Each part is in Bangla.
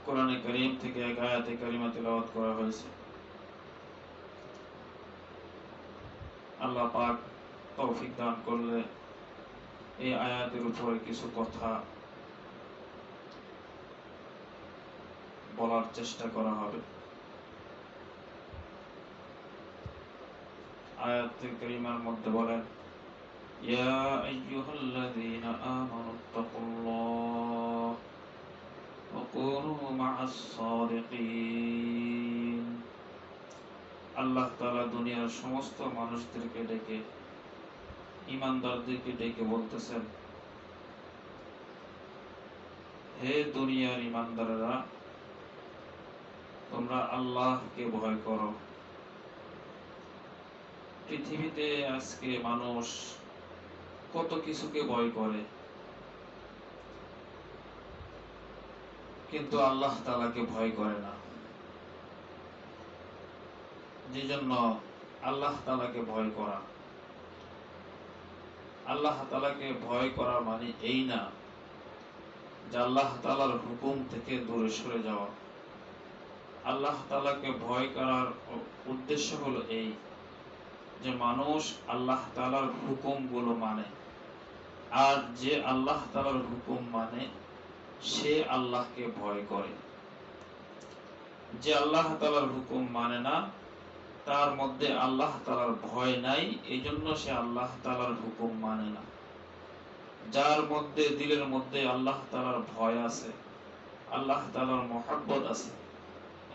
কোরআনে কারীম থেকে এক আয়াতে কারিমা তেলাওয়াত করা হয়েছে। আল্লাহ পাক তৌফিক দান করলে এই আয়াতের উপরে কিছু কথা বলার চেষ্টা করা হবে। আয়াতে কারিমার মধ্যে বলেন, ইয়া আইয়ুহাল্লাযীনা আমানুত্তাকুল্লাহ ওয়া কুনু মা'আস সাদিকিন। আল্লাহ তাআলা দুনিয়ার সমস্ত মানুষদেরকে ডেকে, ঈমানদারদেরকে ডেকে বলতেছেন, হে দুনিয়ার ঈমানদারেরা, তোমরা আল্লাহকে ভয় করো। পৃথিবীতে আজকে মানুষ কত কিছুকে ভয় করে, কিন্তু আল্লাহ তাআলাকে ভয় করে না। যে জন্য আল্লাহ তাআলাকে ভয় করা, আল্লাহ তাআলাকে ভয় করা মানে এই না যে আল্লাহ তাআলার হুকুম থেকে দূরে সরে যাওয়া। আল্লাহ তাআলাকে ভয় করার উদ্দেশ্য হলো এই যে মানুষ আল্লাহ তাআলার হুকুমগুলো মানে, আর যে আল্লাহ তাআলার হুকুম মানে সে আল্লাহকে ভয় করে। যে আল্লাহ তাআলার হুকুম মানে না, তার মধ্যে আল্লাহ তাআলার ভয় নাই, এই জন্য সে আল্লাহ তাআলার হুকুম মানে না। যার মধ্যে দিলের মধ্যে আল্লাহ তাআলার ভয় আছে, আল্লাহ তাআলার মহব্বত আছে,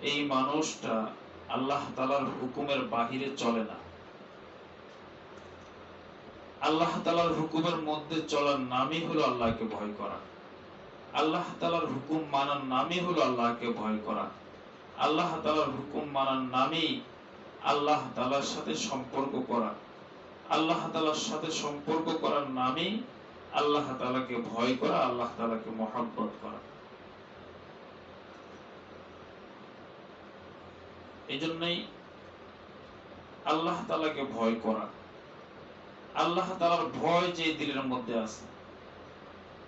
এই মানুষটা আল্লাহ তাআলার হুকুমের বাহিরে চলে না। আল্লাহ তাআলার হুকুমের মধ্যে চলার নামই হলো আল্লাহকে ভয় করা। আল্লাহ তাআলার হুকুম মানার নামই হলো আল্লাহকে ভয় করা। আল্লাহ তাআলার হুকুম মানার নামই আল্লাহ তাআলার সাথে সম্পর্ক করা। আল্লাহ তাআলার সাথে সম্পর্ক করার নামই আল্লাহ তাআলাকে ভয় করা, আল্লাহ তাআলাকে মহব্বত করা। এজন্যই আল্লাহ তাআলাকে ভয় করা, আল্লাহ তাআলার ভয় যে দিলের মধ্যে আছে,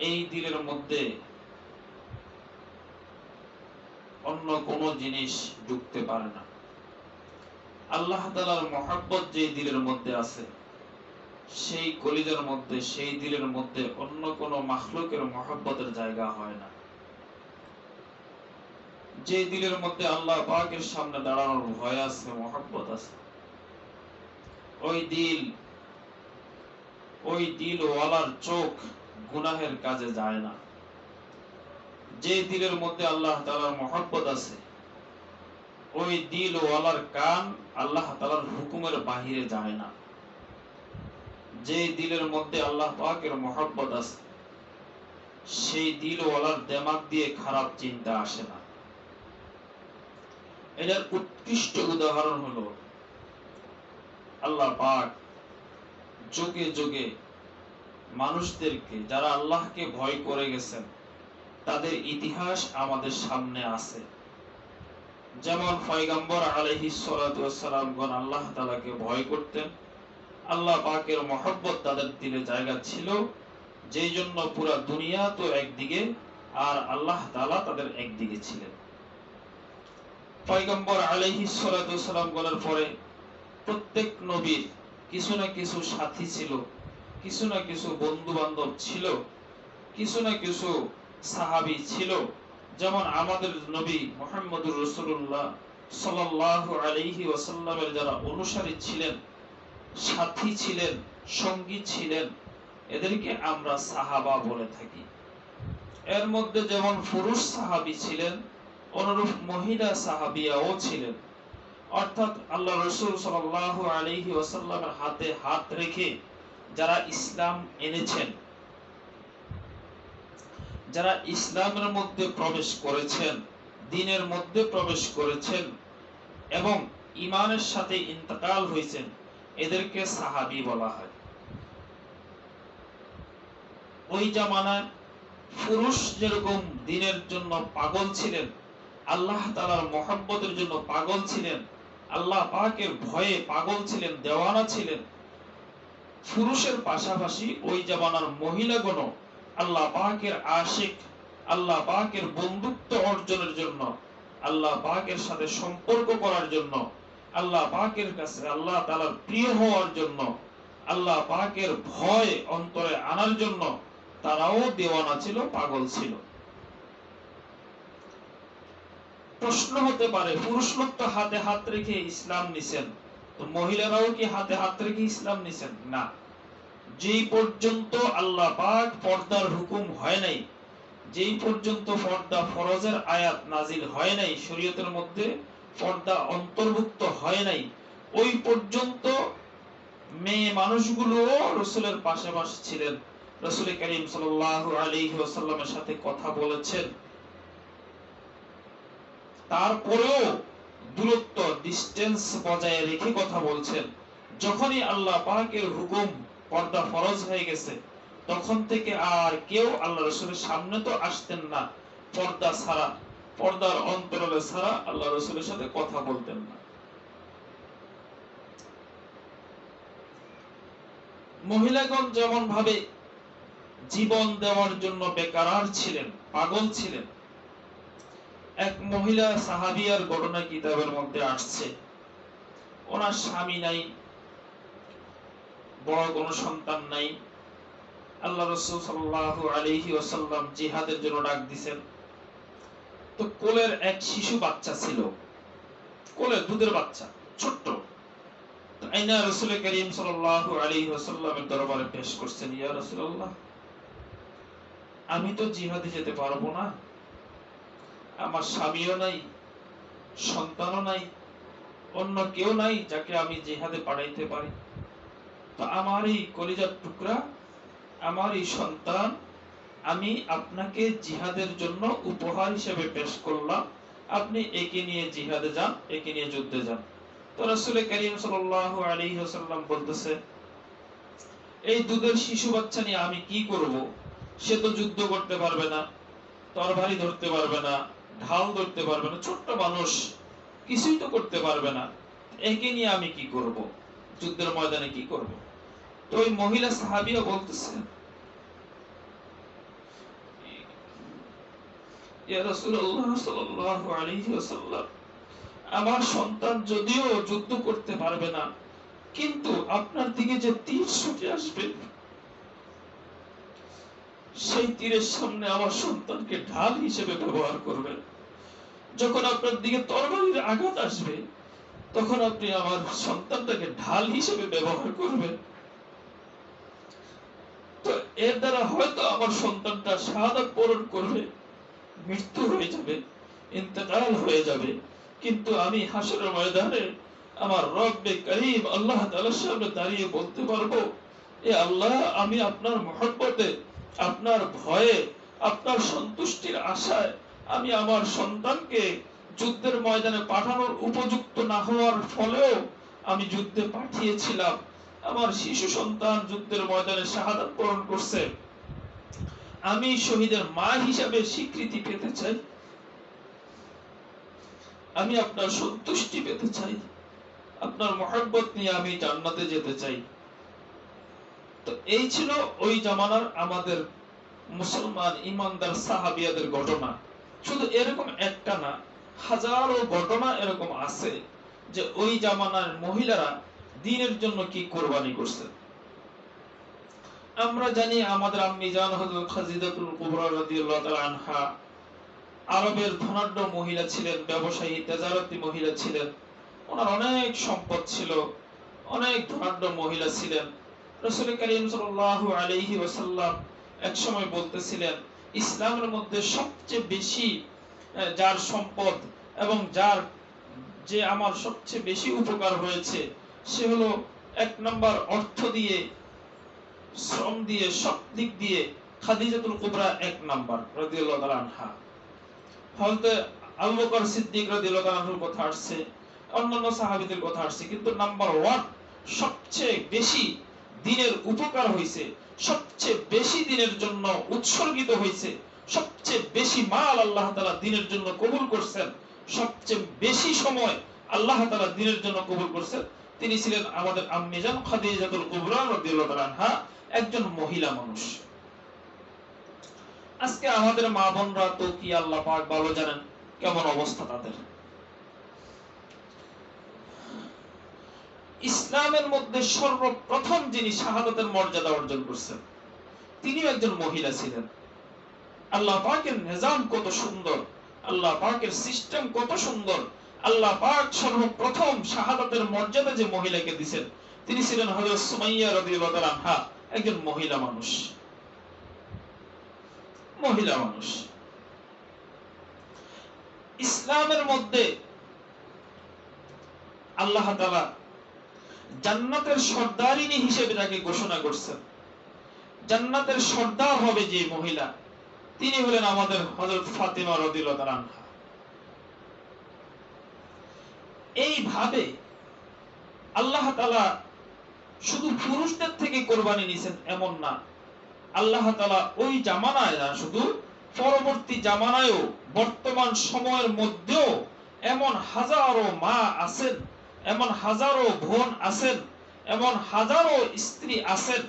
এই দিলের মধ্যে অন্য কোনো জিনিস ঢুকতে পারে না। আল্লাহ তাআলার মহব্বত যে দিলের মধ্যে আছে, সেই কলিজার মধ্যে, সেই দিলের মধ্যে অন্য কোনো মাখলুকের মহব্বতের জায়গা হয় না। যে দিলের মধ্যে আল্লাহ পাকের সামনে দাঁড়ানোর ভয় আছে, মহব্বত আছে, ওই দিল ওয়ালার চোখ গুনাহের কাজে যায় না। যে দিলের মধ্যে আল্লাহ তাআলার মহব্বত আছে, ওই দিল ওয়ালার কান আল্লাহ তাআলার হুকুমের বাহিরে যায় না। যে দিলের মধ্যে আল্লাহ পাকের মহব্বত আছে, সেই দিল ওয়ালার দিমাগ দিয়ে খারাপ চিন্তা আসে না। এটার উৎকৃষ্ট উদাহরণ হলো আল্লাহ পাক যুগে যুগে মানুষদেরকে, যারা আল্লাহকে ভয় করে গেছেন, তাদের ইতিহাস আমাদের সামনে আছে। যেমন পয়গম্বর আলাইহিস সালাতু ওয়াস সালামগণ আল্লাহ তাআলাকে ভয় করতেন, আল্লাহ পাকের মহব্বত তাদের দিলে জায়গা ছিল, যেই জন্য পুরা দুনিয়া তো একদিকে আর আল্লাহ তাআলা তাদের একদিকে ছিলেন। পয়গম্বর আলাইহিস সালাতু ওয়াস সালামগণের পরে প্রত্যেক নবীর কিছু না কিছু সাথী ছিল, কিছু না কিছু বন্ধু বান্ধব ছিল, কিছু না কিছু সাহাবী ছিল। যেমন আমাদের নবী মুহাম্মদুর রাসূলুল্লাহ সাল্লাল্লাহু আলাইহি ওয়াসাল্লামের যারা অনুসারী ছিলেন, সাথী ছিলেন, সঙ্গী ছিলেন, এদেরকে আমরা সাহাবা বলে থাকি। এর মধ্যে যেমন পুরুষ সাহাবী ছিলেন, অনুরূপ মহিলা সাহাবিয়াও ছিলেন। অর্থাৎ আল্লাহ রাসূল সাল্লাল্লাহু আলাইহি ওয়াসাল্লামের হাতে হাত রেখে যারা ইসলাম এনেছেন, যারা ইসলামের মধ্যে প্রবেশ করেছেন, দ্বীনের মধ্যে প্রবেশ করেছেন এবং ঈমানের সাথে ইন্তেকাল হয়েছেন, এদেরকে সাহাবী বলা হয়। ওই জামানায় পুরুষ যেরকম দ্বীনের জন্য পাগল ছিলেন, আল্লাহ তাআলার মহব্বতের জন্য পাগল ছিলেন, আল্লাহ পাকের ভয়ে পাগল ছিলেন, দেওয়ানা ছিলেন, পুরুষের পাশাপাশি ওই জামানার মহিলাগণ আল্লাহ পাকের আশিক, আল্লাহ পাকের বন্ধুত্ব অর্জনের জন্য, আল্লাহ পাকের সাথে সম্পর্ক করার জন্য, আল্লাহ পাকের কাছে আল্লাহ তাআলার প্রিয় হওয়ার জন্য, আল্লাহ পাকের ভয় অন্তরে আনার জন্য তারাও দেওয়ানা ছিল, পাগল ছিল। প্রশ্ন হতে পারে, পুরুষ লোক তো হাতে হাত রেখে ইসলাম নিছেন, তো মহিলারাও কি হাতে হাত রেখে ইসলাম নিছেন? না। যেই পর্যন্ত আল্লাহ পাক পর্দার হুকুম হয় নাই, যেই পর্যন্ত পর্দা ফরজের আয়াত নাজিল হয় নাই, শরীয়তের মধ্যে পর্দা অন্তর্ভুক্ত হয় নাই, ওই পর্যন্ত মেয়ে মানুষগুলো রাসূলের পাশাপাশি ছিলেন, রাসূল করিম সাল্লাল্লাহু আলাইহি ওয়াসাল্লামের সাথে কথা বলেছেন। তারপরেও দূরত্ব, ডিসটেন্স বজায় রেখে কথা বলছেন। যখনই আল্লাহ পাকের হুকুম পর্দা ফরজ হয়ে গেছে, তখন থেকে আর কেউ আল্লাহ রাসূলের সামনে তো আসতেন না পর্দা ছাড়া, পর্দার অন্তরালে ছাড়া আল্লাহ রাসূলের সাথে কথা বলতেন না। মহিলাগণ যেমন ভাবে জীবন দেওয়ার জন্য বেকারার ছিলেন, পাগল ছিলেন। এক মহিলা সাহাবিয়ার ঘটনা কিতাবের মধ্যে আসছে। ওনার স্বামী নাই, বড় কোনো সন্তান নাই। আল্লাহ রাসূল সাল্লাল্লাহু আলাইহি ওয়াসাল্লাম জিহাদের জন্য ডাক দিবেন। তো কোলের এক শিশু বাচ্চা ছিল, কোলে দুধের বাচ্চা, ছোট্ট। তো আইনা রাসূল করিম সাল্লাল্লাহু আলাইহি ওয়াসাল্লামের দরবারে পেশ করছেন, ইয়া রাসূলুল্লাহ, আমি তো জিহাদে যেতে পারবো না, আমার স্বামীও নাই, সন্তানও নাই, অন্য কেউ নাই যাকে আমি জিহাদে পাঠাইতে পারি। তো আমার এই কলিজার টুকরা, আমার এই সন্তান, আমি আপনাকে জিহাদের জন্য উপহার হিসেবে পেশ করলাম, আপনি একে নিয়ে জিহাদে যান, একে নিয়ে যুদ্ধে যান। তো রাসূল করিম সাল্লাল্লাহু আলাইহি ওয়াসাল্লাম বলতেছে, এই দুধের শিশু বাচ্চা নিয়ে আমি কি করব? সে তো যুদ্ধ করতে পারবে না, তরবারি ধরতে পারবে না, ঢাল ধরতে পারবে না, ছোট্ট মানুষ, কিছুই তো করতে পারবে না, একে নিয়ে আমি কি করব? যুদ্ধের ময়দানে কি করব? তো ওই মহিলা সাহাবীও বলতেছে, ইয়া রাসূলুল্লাহ সাল্লাল্লাহু আলাইহি ওয়াসাল্লাম, আমার সন্তান যদিও যুদ্ধ করতে পারবে না, কিন্তু আপনার দিকে যে তীর ছুটে আসবে, সেই তীরের সামনে আমার সন্তানকে ঢাল হিসেবে ব্যবহার করবেন। যখন আপনার দিকে তরবারির আঘাত আসবে, তখন আপনি আমার সন্তানটাকে ঢাল হিসেবে ব্যবহার করবেন। তো এর দ্বারা হয়তো আমার সন্তানটা শাহাদাত বরণ করবে, মৃত্যু হয়ে যাবে, ইন্তেকাল হয়ে যাবে, কিন্তু আমি হাসরের ময়দানে আমার রব্বে করিম আল্লাহ তাআলার সামনে দাঁড়িয়ে বলতে পারবো, এ আল্লাহ, আমি আপনার মহব্বতে, আপনার ভয়ে, আপনার সন্তুষ্টির আশায় আমি আমার সন্তানকে যুদ্ধের ময়দানে পাঠানোর উপযুক্ত না হওয়ার ফলেও আমি যুদ্ধে পাঠিয়েছিলাম। আমার শিশু সন্তান যুদ্ধের ময়দানে শাহাদাত বরণ করছে, আমি শহীদের মা হিসাবে স্বীকৃতি পেতে চাই, আমি আপনার সন্তুষ্টি পেতে চাই, আপনার মহব্বত নিয়ে আমি জান্নাতে যেতে চাই। তো এই ছিল ওই জামানার আমাদের মুসলমান ইমানদার সাহাবিয়াদের ঘটনা। শুধু এরকম একটা না, হাজারো ঘটনা এরকম আছে যে ওই জামানার মহিলারা দ্বীনের জন্য কি কোরবানি করছে। আমরা জানি আমাদের আম্মি জান হযরত খাদিজাতুল কুবরা রাদিয়াল্লাহু তাআলা আনহা আরবের ধনাঢ্য মহিলা ছিলেন, ব্যবসায়ী তেজারতি মহিলা ছিলেন, ওনার অনেক সম্পদ ছিল, অনেক ধনাঢ্য মহিলা ছিলেন। রাসূল করিম সাল্লাল্লাহু আলাইহি ওয়াসাল্লাম এক সময় বলতেছিলেন, ইসলামের মধ্যে সবচেয়ে বেশি যার সম্পদ এবং যার যে আমার সবচেয়ে বেশি উপকার হয়েছে, সে হলো এক নাম্বার অর্থ দিয়ে, শ্রম দিয়ে, সব দিক দিয়ে খাদিজাতুল কুবরা এক নাম্বার রাদিয়াল্লাহু তাআলা আনহা। হযরত আবু বকর সিদ্দিক রাদিয়াল্লাহু তাআলা আনহুর কথা আসছে, অন্যান্য সাহাবীদের কথা আসছে, কিন্তু নাম্বার 1 সবচেয়ে বেশি দ্বীনের উপকার হইছে, সবচেয়ে বেশি দ্বীনের জন্য উৎসর্গিত হইছে, সবচেয়ে বেশি মাল আল্লাহ তাআলা দ্বীনের জন্য কবুল করছেন, সবচেয়ে বেশি সময় আল্লাহ তাআলা দ্বীনের জন্য কবুল করছেন, তিনি ছিলেন আমাদের আম্মি জান খাদিজাতুল কুবরা রাদিয়াল্লাহু তাআলা আনহা, একজন মহিলা মানুষ। আজকে আমাদের মা বোনরা তো কি আল্লাহ পাক ভালো জানেন কেমন অবস্থা তাদের। ইসলামের মধ্যে সর্বপ্রথম যিনি শাহাদাতের মর্যাদা অর্জন করছেন তিনিও একজন মহিলা ছিলেন। আল্লাহ পাকের নিজাম কত সুন্দর, আল্লাহ পাকের সিস্টেম কত সুন্দর। আল্লাহ পাক সর্বপ্রথম শাহাদাতের মর্যাদা যে মহিলাকে দিয়েছেন তিনি ছিলেন হযরত সুমাইয়া রাদিয়াল্লাহু তাআলা আনহা, একজন মহিলা মানুষ। মহিলা মানুষ ইসলামের মধ্যে আল্লাহ তাআলা জান্নাতের সর্দারিনী হিসেবে তাকে ঘোষণা করছেন। জান্নাতের সর্দার হবে যে মহিলা তিনি হলেন আমাদের হযরত ফাতিমা রাদিয়াল্লাহু তাআলা আনহা। এইভাবে আল্লাহ তাআলা শুধু পুরুষদের থেকে কোরবানি নিছেন এমন না, আল্লাহ তাআলা ওই জামানায় না, শুধু পরবর্তী জামানায়ও বর্তমান সময়ের মধ্যেও এমন হাজারো মা আছেন, এমন হাজারো বোন আছেন, এমন হাজারো স্ত্রী আছেন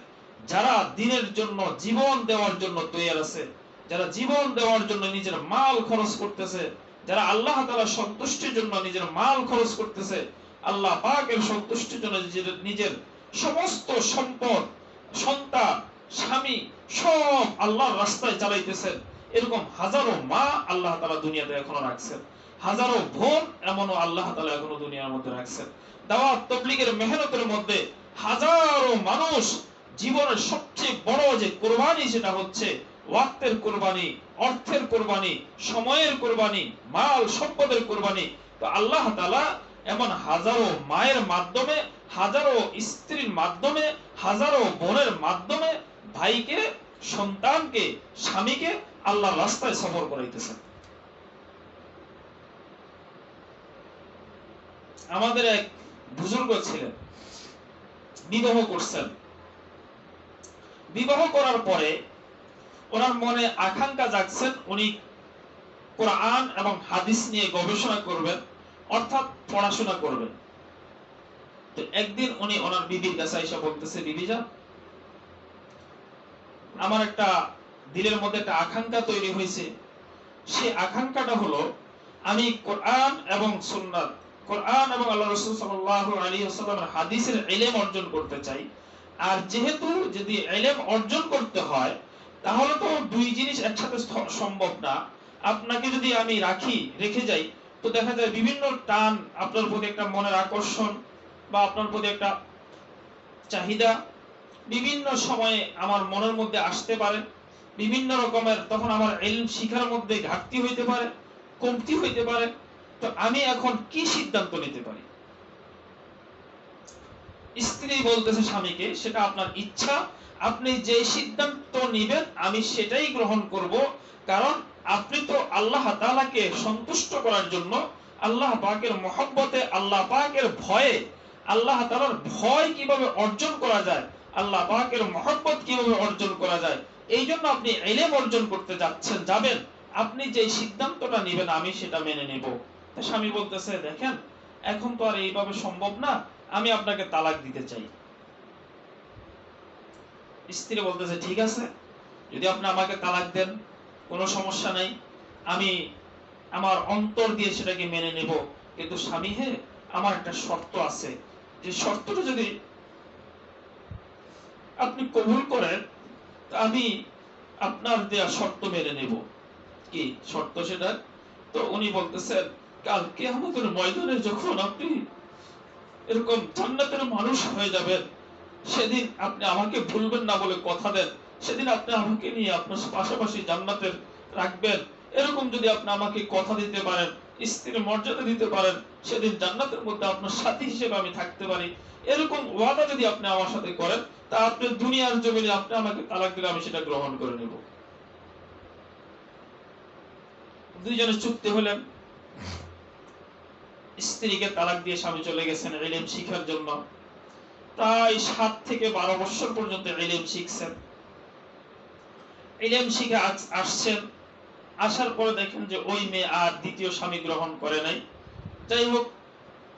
যারা দ্বীনের জন্য জীবন দেওয়ার জন্য তৈরি আছে, যারা জীবন দেওয়ার জন্য নিজের মাল খরচ করতেছে, যারা আল্লাহ তাআলার সন্তুষ্টির জন্য নিজের মাল খরচ করতেছে, আল্লাহ পাকের সন্তুষ্টির জন্য নিজের সমস্ত সম্পদ, সন্তান, স্বামী সব আল্লাহর রাস্তায় চালাইতেছেন। এরকম হাজারো মা আল্লাহ তাআলা দুনিয়াতে এখনো রাখছেন, হাজারো বোন এমনও আল্লাহ তাআলা এখনো দুনিয়ার মধ্যে রাখছেন। দাওয়াত তাবলীগের মেহনতের মধ্যে হাজারো মানুষ জীবনের সবচেয়ে বড় যে কুরবানি সেটা হচ্ছে ওয়াক্তের কুরবানি, অর্থের কুরবানি, সময়ের কুরবানি, মাল সম্পদের কুরবানি। তো আল্লাহ তাআলা এমন হাজারো মায়ের মাধ্যমে, হাজারো স্ত্রীর মাধ্যমে, হাজারো বোনের মাধ্যমে ভাইকে, সন্তানকে, স্বামীকে আল্লাহর রাস্তায় সফর করাইতেছেন। আমাদের এক বুজুর্গ ছিলেন, বিবাহ করছেন। বিবাহ করার পরে ওনার মনে আকাঙ্ক্ষা জাগছেন উনি কোরআন এবং হাদিস নিয়ে গবেষণা করবেন, অর্থাৎ পড়াশোনা করবেন। তো একদিন উনি ওনার বিবির কাছে এসে বলতেছে, বিবি যান, আমার একটা দিলের মধ্যে একটা আকাঙ্ক্ষা তৈরি হয়েছে। সেই আকাঙ্ক্ষাটা হলো আমি কোরআন এবং সুন্নাত, কোরআন এবং আল্লাহ রাসূল সাল্লাল্লাহু আলাইহি ওয়াসাল্লামের হাদিসের ইলম অর্জন করতে চাই। আর যেহেতু যদি ইলম অর্জন করতে হয় তাহলে তো দুই জিনিস একসাথে সম্ভব না। আপনাকে যদি আমি রেখে যাই তো দেখা যায় বিভিন্ন টান, আপনার প্রতি একটা মনের আকর্ষণ বা আপনার প্রতি একটা চাহিদা বিভিন্ন সময়ে আমার মনের মধ্যে আসতে পারে, বিভিন্ন রকমের, তখন আমার ইলম শিখার মধ্যে ঘাটতি হইতে পারে, কমতি হইতে পারে। তো আমি এখন কি সিদ্ধান্ত নিতে পারি? স্ত্রী বলতেছে স্বামীকে, সেটা আপনার ইচ্ছা, আপনি যে সিদ্ধান্ত নেবেন আমি সেটাই গ্রহণ করব, কারণ আপনি তো আল্লাহ তাআলাকে সন্তুষ্ট করার জন্য, আল্লাহ পাকের মহব্বতে, আল্লাহ পাকের ভয়ে, আল্লাহ তাআলার ভয় কিভাবে অর্জন করা যায়, আল্লাহ পাকের মহব্বত কিভাবে অর্জন করা যায়, এই জন্য আপনি ইলম অর্জন করতে যাবেন, আপনি যে সিদ্ধান্তটা নেবেন আমি সেটা মেনে নেব। স্বামী বলতেছে, দেখেন এখন তো আর এইভাবে সম্ভব না, আমি আপনাকে তালাক দিতে চাই। স্ত্রী বলতেছে, ঠিক আছে, যদি আপনি আমাকে তালাক দেন কোনো সমস্যা নাই, আমি আমার অন্তর দিয়ে সেটাকে মেনে নেব। কিন্তু স্বামী হে, আমার একটা শর্ত আছে, যে শর্তটা যদি আপনি কবুল করেন আমি আপনার দেয়া শর্ত মেনে নেব। কি শর্ত সেটা? তো উনি বলতেছেন, কাল কিয়ামতের ময়দানে যখন আপনি এরকম জান্নাতের মানুষ হয়ে যাবেন, সেদিন আপনি আমাকে ভুলবেন না বলে কথা দেন, সেদিন আপনি আমাকে নিয়ে আপনার পাশাপাশি জান্নাতের রাখবেন। এরকম যদি আপনি আমাকে কথা দিতে পারেন, স্ত্রীর মর্যাদা দিতে পারেন, সেদিন জান্নাতের মধ্যে আপনার সাথী হিসেবে আমি থাকতে পারি, এরকম ওয়াদা যদি আপনি আমার সাথে করেন, তা আপনি দুনিয়ার জমিনে আপনি আমাকে তালাক দিলে আমি সেটা গ্রহণ করে নেব। দুইজনে চুক্তি হলেন। স্ত্রীকে তালাক দিয়ে স্বামী চলে গেছেন ইলম শিখার জন্য। প্রায় 7 থেকে 12 বছর পর্যন্ত ইলম শিখছেন। ইলম শিখে আসছেন। আসার পরে দেখেন যে ওই মেয়ে আর দ্বিতীয় স্বামী গ্রহণ করে নাই। যাই হোক,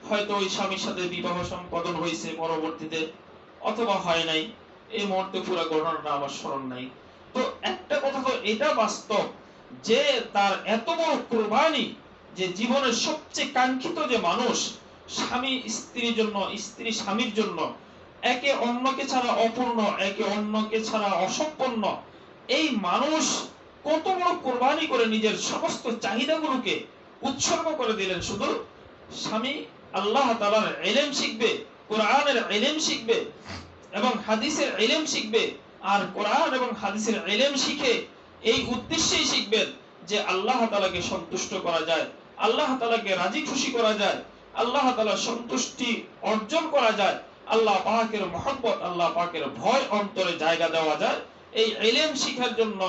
হয়তো ওই স্বামীর সাথে বিবাহ সম্পাদন হয়েছে পরবর্তীতে, অথবা হয় নাই, এই মুহূর্তে পুরো ঘটনাটা আমার স্মরণ নাই। তো একটা কথা তো এটা বাস্তব যে তার এত বড় কুরবানি, যে জীবনের সবচেয়ে কাঙ্ক্ষিত যে মানুষ, স্বামী স্ত্রীর জন্য, স্ত্রী স্বামীর জন্য, একে অন্যকে ছাড়া অপূর্ণ, একে অন্যকে ছাড়া অসম্পূর্ণ, এই মানুষ কত বড় কুরবানি করে নিজের সমস্ত চাহিদাগুলোকে উৎসর্গ করে দিলেন। শুধু স্বামী আল্লাহ তাআলার ইলম শিখবে, কোরআনের ইলম শিখবে এবং হাদিসের ইলম শিখবে, আর কোরআন এবং হাদিসের ইলম শিখে এই উদ্দেশ্যেই শিখবেন যে আল্লাহ তাআলাকে সন্তুষ্ট করা যায়, আল্লাহ তাআলাকে রাজি খুশি করা যায়, আল্লাহ তাআলার সন্তুষ্টি অর্জন করা যায়, আল্লাহ পাকের মহব্বত, আল্লাহ পাকের ভয় অন্তরে জায়গা দেওয়া যায়। এই ইলম শিখার জন্য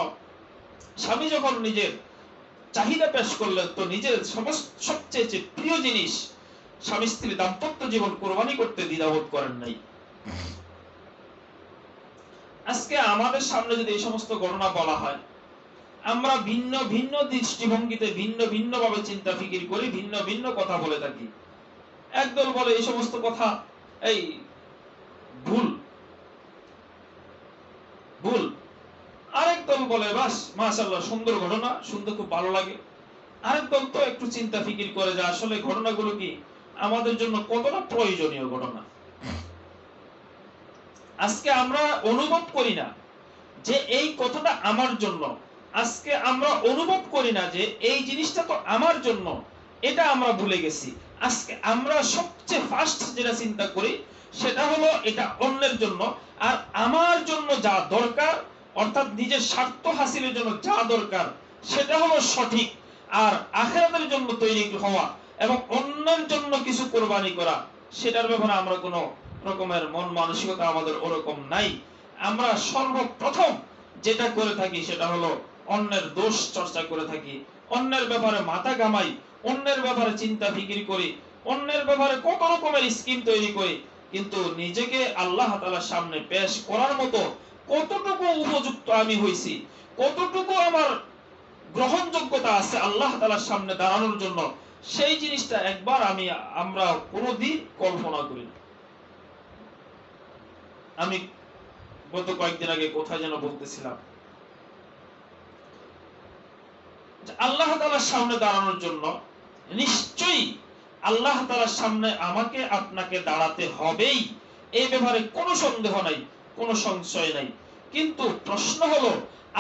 স্বামী যখন নিজের চাহিদা পেশ করলেন, তো নিজের সবচেয়ে প্রিয় জিনিস স্বামী স্ত্রী দাম্পত্য জীবন কোরবানি করতে দ্বিধাবোধ করেন নাই। আজকে আমাদের সামনে যদি এই সমস্ত ঘটনা বলা হয়, আমরা ভিন্ন ভিন্ন দৃষ্টিভঙ্গিতে ভিন্ন ভিন্ন ভাবে চিন্তা ফিকির করি, ভিন্ন ভিন্ন কথা বলে থাকি। একদল বলে এই সমস্ত কথা এই ভুল ভুল, আরেক দল বলে বাস মাশাআল্লাহ সুন্দর ঘটনা, শুনতে খুব ভালো লাগে। আরেক দল তো একটু চিন্তা ফিকির করে যে আসলে ঘটনাগুলো কি আমাদের জন্য কতটা প্রয়োজনীয় ঘটনা। আজকে আমরা অনুভব করি না যে এই কথাটা আমার জন্য, আজকে আমরা অনুভব করি না যে এই জিনিসটা তো আমার জন্য, এটা আমরা ভুলে গেছি। আজকে আমরা সবচেয়ে ফার্স্ট যেটা চিন্তা করি সেটা হলো এটা অন্যের জন্য, আর আমার জন্য যা দরকার, অর্থাৎ নিজের স্বার্থ হাসিলের জন্য যা দরকার সেটা হলো সঠিক, আর আখিরাতের জন্য তৈরি হওয়া এবং অন্যের জন্য কিছু কোরবানি করা, সেটার ব্যাপারে আমরা কোনো রকমের মন মানসিকতা আমাদের ওরকম নাই। আমরা সর্বপ্রথম যেটা করে থাকি সেটা হলো অন্যের দোষ চর্চা করে থাকি, অন্যের ব্যাপারে মাথা ঘামাই, অন্যের ব্যাপারে চিন্তা ফিকির করি, অন্যের ব্যাপারে কত রকমের স্কিম তৈরি করি, কিন্তু নিজেকে আল্লাহ তাআলার সামনে পেশ করার মতো কতটুকু উপযুক্ত আমি হইছি, কতটুকু আমার গ্রহণযোগ্যতা আছে আল্লাহ তাআলার সামনে দাঁড়ানোর জন্য, সেই জিনিসটা একবার আমরা কোনোদিন কল্পনা করি না। আমি গত কয়েকদিন আগে কোথায় যেন বলতেছিলাম, আল্লাহ তাআলার সামনে দাঁড়ানোর জন্য নিশ্চয়ই আল্লাহ তাআলার সামনে আমাকে আপনাকে দাঁড়াতে হবেই, এই ব্যাপারে কোনো সন্দেহ নাই, কোনো সংশয় নাই। কিন্তু প্রশ্ন হলো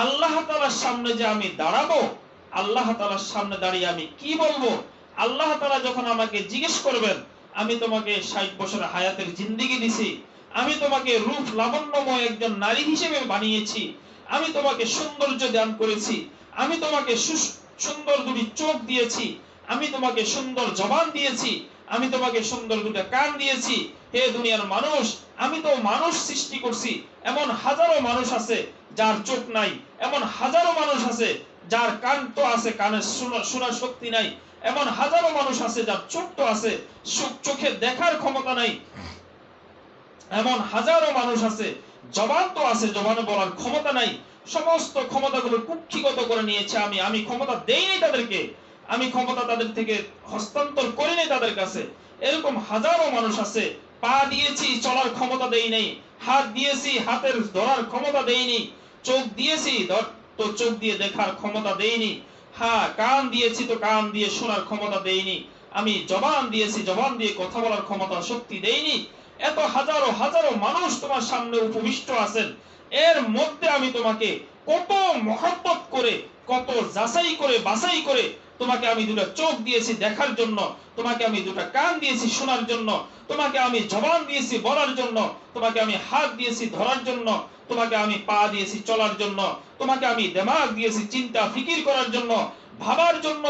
আল্লাহ তাআলার সামনে যে আমি দাঁড়াবো, আল্লাহ তাআলার সামনে দাঁড়িয়ে আমি কি বলবো? আল্লাহ তাআলা যখন আমাকে জিজ্ঞেস করবেন, আমি তোমাকে 60 বছর হায়াতের জিন্দেগি দিছি, আমি তোমাকে রূপ লাবণ্যময় একজন নারী হিসেবে বানিয়েছি, আমি তোমাকে সৌন্দর্য দান করেছি, আমি তোমাকে সুন্দর দুটি চোখ দিয়েছি, আমি তোমাকে সুন্দর জবান দিয়েছি, আমি তোমাকে সুন্দর দুটো কান দিয়েছি, হে দুনিয়ার মানুষ, আমি তো মানুষ সৃষ্টি করছি, এমন হাজারো মানুষ আছে যার চোখ নাই, এমন হাজারো মানুষ আছে যার কান তো আছে, কানের শোনার শক্তি নাই, এমন হাজারো মানুষ আছে যার চোখ তো আছে, চোখে দেখার ক্ষমতা নাই, এমন হাজারো মানুষ আছে জবান তো আছে, জবানে বলার ক্ষমতা নাই, সমস্ত ক্ষমতাগুলো কুক্ষিগত করে নিয়েছে আমি ক্ষমতা দেইনি তাদেরকে, আমি ক্ষমতা তাদের থেকে হস্তান্তর করিনি তাদের কাছে। এরকম হাজারো মানুষ আছে, পা দিয়েছি চলার ক্ষমতা দেই নাই, হাত দিয়েছি হাতের ধরার ক্ষমতা দেইনি, চোখ দিয়েছি তো চোখ দিয়ে দেখার ক্ষমতা দেইনি, হ্যাঁ কান দিয়েছি তো কান দিয়ে শোনার ক্ষমতা দেইনি, আমি জবান দিয়েছি জবান দিয়ে কথা বলার ক্ষমতা শক্তি দেইনি। এত হাজারো হাজারো মানুষ তোমার সামনে উপবিষ্ট আছেন, এর মধ্যে আমি তোমাকে কত মহব্বত করে, কত যাচাই করে বাছাই করে তোমাকে আমি দুটো চোখ দিয়েছি দেখার জন্য, তোমাকে আমি দুটো কান দিয়েছি শোনার জন্য, তোমাকে আমি জবান দিয়েছি বলার জন্য, তোমাকে আমি হাত দিয়েছি ধরার জন্য, তোমাকে আমি পা দিয়েছি চলার জন্য, তোমাকে আমি দিমাগ দিয়েছি চিন্তা ফিকির করার জন্য, ভাবার জন্য।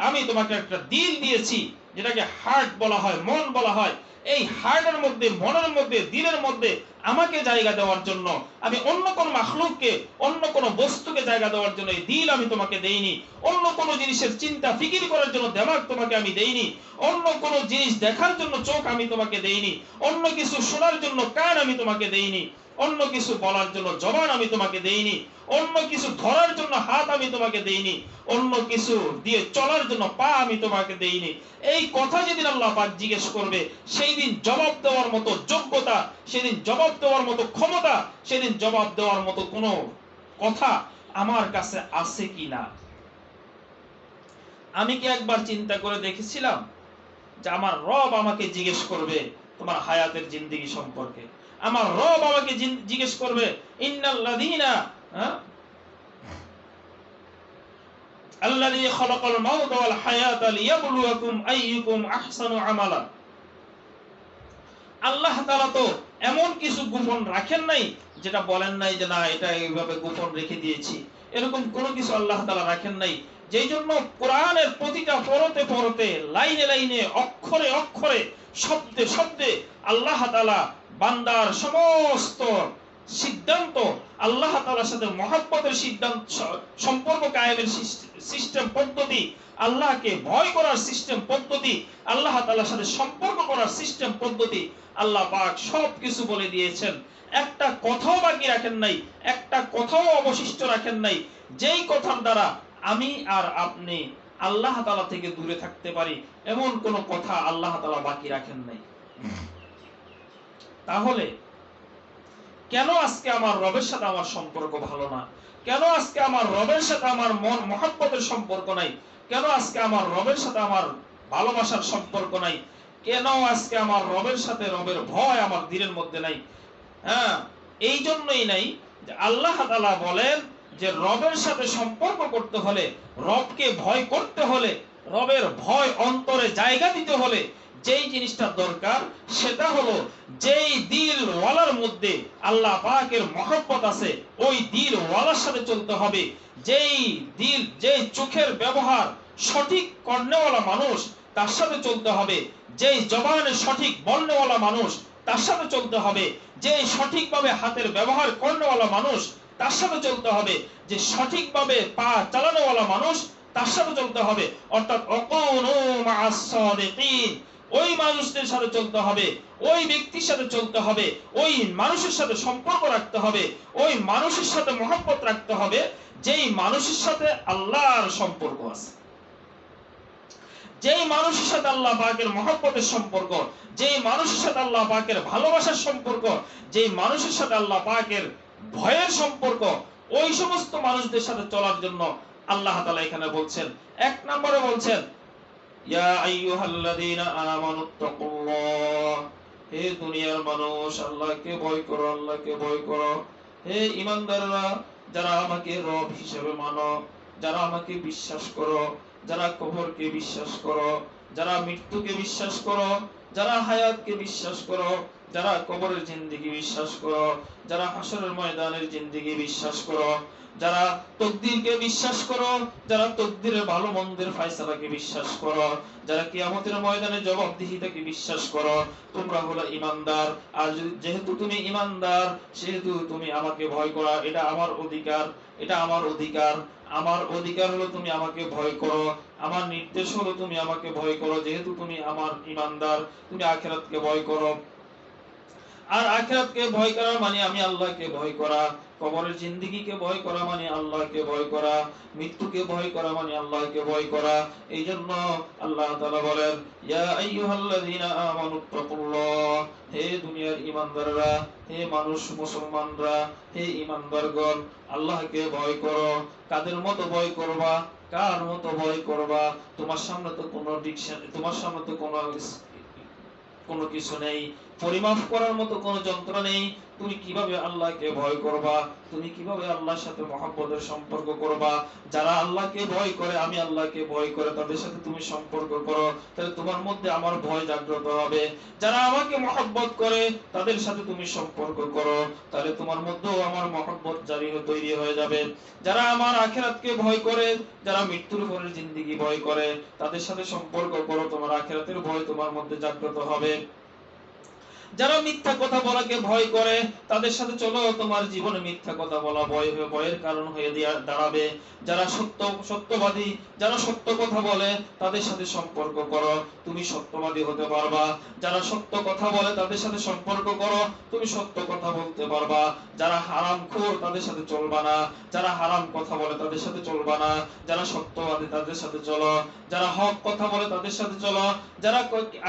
আমি তোমাকে একটা দিল দিয়েছি, যেটাকে হার্ট বলা হয়, মন বলা হয়। এই হার্টের মধ্যে, মনের মধ্যে, দিলের মধ্যে আমাকে জায়গা দেওয়ার জন্য, আমি অন্য কোন মাখলুককে, অন্য কোন বস্তুকে জায়গা দেওয়ার জন্য এই দিল আমি তোমাকে দেইনি, অন্য কোন জিনিসের চিন্তা ফিকির করার জন্য দিমাগ তোমাকে আমি দেইনি, অন্য কোন জিনিস দেখার জন্য চোখ আমি তোমাকে দেইনি, অন্য কিছু শোনার জন্য কান আমি তোমাকে দেইনি, অন্য কিছু বলার জন্য জবান আমি তোমাকে দেইনি, অন্য কিছু ধরার জন্য হাত আমি তোমাকে দেইনি, অন্য কিছু দিয়ে চলার জন্য পা আমি তোমাকে দেইনি। এই কথা যেদিন আল্লাহ পাক জিজ্ঞেস করবে, সেই দিন জবাব দেওয়ার মতো যোগ্যতা, সেদিন জবাব দেওয়ার মতো ক্ষমতা, সেদিন জবাব দেওয়ার মতো কোনো কথা আমার কাছে আছে কিনা। আমি কি একবার চিন্তা করে দেখেছিলাম যে আমার রব আমাকে জিজ্ঞেস করবে তোমার হায়াতের জিন্দেগি সম্পর্কে? আমার রব আমাকে জিজ্ঞেস করবে ইন্নাল্লাযীনা আল্লাযী খালাকাল মাউতা ওয়াল হায়াতা লিয়াবলুয়াকুম আইয়ুকুম আহসানু আমালা। আল্লাহ তাআলা তো এমন কিছু গোপন রাখেন নাই যেটা বলেন নাই যে না এটা এইভাবে গোপন রেখে দিয়েছি, এরকম কোনো কিছু আল্লাহ তাআলা রাখেন নাই। যেই জন্য কোরআনের প্রতিটা পরতে পরতে, লাইনে লাইনে, অক্ষরে অক্ষরে, শব্দে শব্দে আল্লাহ তাআলা বান্দার সমস্ত সিদ্ধান্ত, আল্লাহ তাআলার সাথে মহব্বতের সিদ্ধান্ত, সম্পর্ক কায়েমের সিস্টেম পদ্ধতি, আল্লাহকে ভয় করার সিস্টেম পদ্ধতি, আল্লাহ তাআলার সাথে সম্পর্ক করার সিস্টেম পদ্ধতি আল্লাহ পাক সবকিছু বলে দিয়েছেন। একটা কথাও বাকি রাখেন নাই, একটা কথাও অবশিষ্ট রাখেন নাই যেই কথার দ্বারা আমি আর আপনি আল্লাহ তাআলা থেকে দূরে থাকতে পারি, এমন কোন কথা আল্লাহ তাআলা বাকি রাখেন নাই। তাহলে কেন আজকে আমার রবের সাথে আমার সম্পর্ক ভালো না? কেন আজকে আমার রবের সাথে আমার মন মহব্বতের সম্পর্ক নাই? কেন আজকে আমার রবের সাথে আমার ভালোবাসার সম্পর্ক নাই? কেন আজকে আমার রবের সাথে রবের ভয় আমার দিলের মধ্যে নাই? হ্যাঁ, এই জন্যই নাই যে আল্লাহ তাআলা বলেন যে রবের সাথে সম্পর্ক করতে হলে, রবকে ভয় করতে হলে, রবের ভয় অন্তরে জায়গা দিতে হলে যেই জিনিসটা দরকার সেটা হলো যেই দিল ওয়ালার মধ্যে আল্লাহ পাকের মহব্বত আছে ওই দিল ওয়ালার সাথে চলতে হবে। যেই দিল, যেই চোখের ব্যবহার সঠিক কর্ণেওয়ালা মানুষ তার সাথে চলতে হবে। যেই জবানে সঠিক বলনেওয়ালা মানুষ তার সাথে চলতে হবে। যে সঠিকভাবে হাতের ব্যবহার কর্ণেওয়ালা মানুষ তার সাথে চলতে হবে। যে সঠিকভাবে পা চালানোওয়ালা মানুষ তার সাথে চলতে হবে। অর্থাৎ ওয়াকুনু মা'আস সাদিকিন, ওই মানুষদের সাথে চলতে হবে, ওই ব্যক্তির সাথে চলতে হবে, ওই মানুষের সাথে সম্পর্ক রাখতে হবে, ওই মানুষের সাথে মহব্বত রাখতে হবে যেই মানুষের সাথে আল্লাহর সম্পর্ক আছে, যেই মানুষের সাথে আল্লাহ পাকের মহব্বতের সম্পর্ক, যেই মানুষের সাথে আল্লাহ পাকের ভালোবাসার সম্পর্ক, যেই মানুষের সাথে আল্লাহ পাকের ভয়ের সম্পর্ক, ওই সমস্ত মানুষদের সাথে চলার জন্য আল্লাহ তাআলা এখানে বলছেন, এক নম্বরে বলছেন ইয়া আইয়ুহাল্লাযীনা আমানুত্তাকুল্লাহ, হে দুনিয়ার মানুষ আল্লাহকে ভয় করো, আল্লাহকে ভয় করো। হে ঈমানদাররা, যারা আমাকে রব হিসেবে মানো, যারা আমাকে বিশ্বাস করো, যারা কবরকে বিশ্বাস করো, যারা মৃত্যুকে বিশ্বাস করো, যারা হায়াতকে বিশ্বাস করো, যারা কবরের জিন্দেগি বিশ্বাস করো, যারা হাসরের ময়দানের জিন্দেগি বিশ্বাস করো, যারা তকদিরকে বিশ্বাস করো, যারা তকদিরের ভালো মন্দের ফয়সালাকে বিশ্বাস করো, যারা কিয়ামতের ময়দানে জবাবদিহিতাকে বিশ্বাস করো, তোমরা হলো ঈমানদার। আর যেহেতু তুমি ঈমানদার, সেহেতু তুমি আমাকে ভয় করা, এটা আমার অধিকার, এটা আমার অধিকার। আমার অধিকার হলো তুমি আমাকে ভয় করো, আমার নির্দেশ হলো তুমি আমাকে ভয় করো। যেহেতু তুমি আমার ঈমানদার, তুমি আখিরাতকে ভয় করো। আর আখিরাতকে ভয় করা মানে আমি আল্লাহকে ভয় করা, কবরের জিন্দেগিকে ভয় করা মানে আল্লাহকে ভয় করা, মৃত্যুকে ভয় করা মানে আল্লাহকে ভয় করা। এইজন্য আল্লাহ তাআলা বলেন ইয়া আইয়ুহাল্লাযীনা আমানুত্তাকুল্লাহ, হে দুনিয়ার ঈমানদাররা, হে মানুষ মুসলমানরা, হে ঈমানদারগণ, আল্লাহকে ভয় করো। কাদের মতো ভয় করবা? কার মতো ভয় করবা? তোমার সামনে তো কোনো ডিকশনারি, তোমার সামনে তো কোনো কিছু নেই, পরিমাপ করার মতো কোনো যন্ত্র নেই। তুমি কিভাবে আল্লাহকে ভয় করবা? তুমি কিভাবে আল্লাহর সাথে মহব্বতের সম্পর্ক করবা? যারা আল্লাহকে ভয় করে, আমি আল্লাহকে ভয় করে, তাদের সাথে তুমি সম্পর্ক করো, তাহলে তোমার মধ্যে আমার ভয় জাগ্রত হবে। যারা আমাকে মহব্বত করে, তাদের সাথে তুমি সম্পর্ক করো, তাহলে তোমার মধ্যেও আমার মহব্বত তৈরি হয়ে যাবে। যারা আমার আখিরাতকে ভয় করে, যারা মৃত্যুর পরের জিন্দেগি ভয় করে, তাদের সাথে সম্পর্ক করো, তোমার আখিরাতের ভয় তোমার মধ্যে জাগ্রত হবে। যারা মিথ্যা কথা বলাকে ভয় করে, তাদের সাথে চলো, তোমার জীবনে মিথ্যা কথা বলা ভয়ের কারণ হয়ে দাঁড়াবে। যারা সত্যবাদী, যারা সত্য কথা বলে, তাদের সাথে সম্পর্ক করো, তুমি সত্যবাদী হতে পারবা। যারা সত্য কথা বলে, তাদের সাথে সম্পর্ক করো, তুমি সত্য কথা বলতে পারবা। যারা হারামখোর, তাদের সাথে চলবা না। যারা হারাম কথা বলে, তাদের সাথে চলবা না। যারা সত্যবাদী, তাদের সাথে চলো। যারা হক কথা বলে, তাদের সাথে চলো। যারা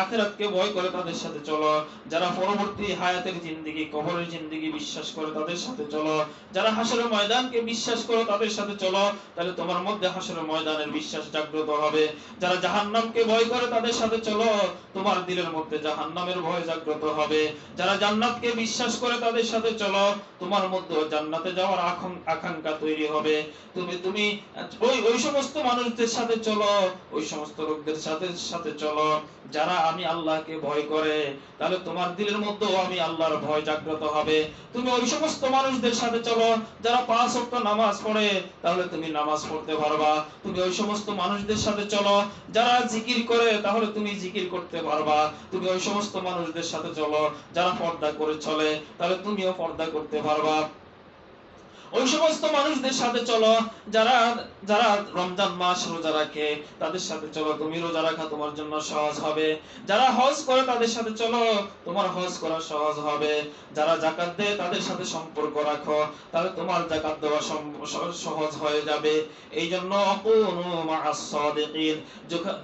আখিরাতকে ভয় করে, তাদের সাথে চলো। যারা যারা পরবর্তী হায়াতের জিন্দেগি, কবরের জিন্দেগি বিশ্বাস করে তাদের সাথে চলো, যারা হাসরের ময়দানকে বিশ্বাস করো তাদের সাথে চলো, তাহলে তোমার মধ্যে হাসরের ময়দানের বিশ্বাস জাগ্রত হবে। যারা জাহান্নামকে ভয় করে তাদের সাথে চলো, তোমার দিলের মধ্যে জাহান্নামের ভয় জাগ্রত হবে। যারা জান্নাতকে বিশ্বাস করে তাদের সাথে চলো, তোমার মধ্যে জান্নাতে যাওয়ার আকাঙ্ক্ষা তৈরি হবে। তুমি ওই সমস্ত মানুষদের সাথে চলো, ওই সমস্ত লোকদের সাথে চলো যারা আমি আল্লাহকে ভয় করে, তাহলে তোমার দিলের মধ্যেও আমি আল্লাহর ভয় জাগ্রত হবে। তুমি ওই সমস্ত মানুষদের সাথে চলো যারা 5 ওয়াক্ত নামাজ পড়ে, তাহলে তুমি নামাজ পড়তে পারবা। তুমি ওই সমস্ত মানুষদের সাথে চলো যারা জিকির করে, তাহলে তুমি জিকির করতে পারবা। তুমি ওই সমস্ত মানুষদের সাথে চলো যারা পর্দা করে চলে, তাহলে তুমিও পর্দা করতে পারবা। ওই সমস্ত মানুষদের সাথে চলো যারা যারা রমজান মাস রোজা রাখে, তাদের সাথে চলো, তুমি রোজা রাখা তোমার জন্য সহজ হবে। যারা হজ করে তাদের সাথে চলো, তোমার হজ করা সহজ হবে। যারা যাকাত দেয় তাদের সাথে সম্পর্ক রাখো, তাহলে তোমার যাকাত দেওয়া সহজ হয়ে যাবে। এই জন্য আকুনু মা'আস সাদিকিন,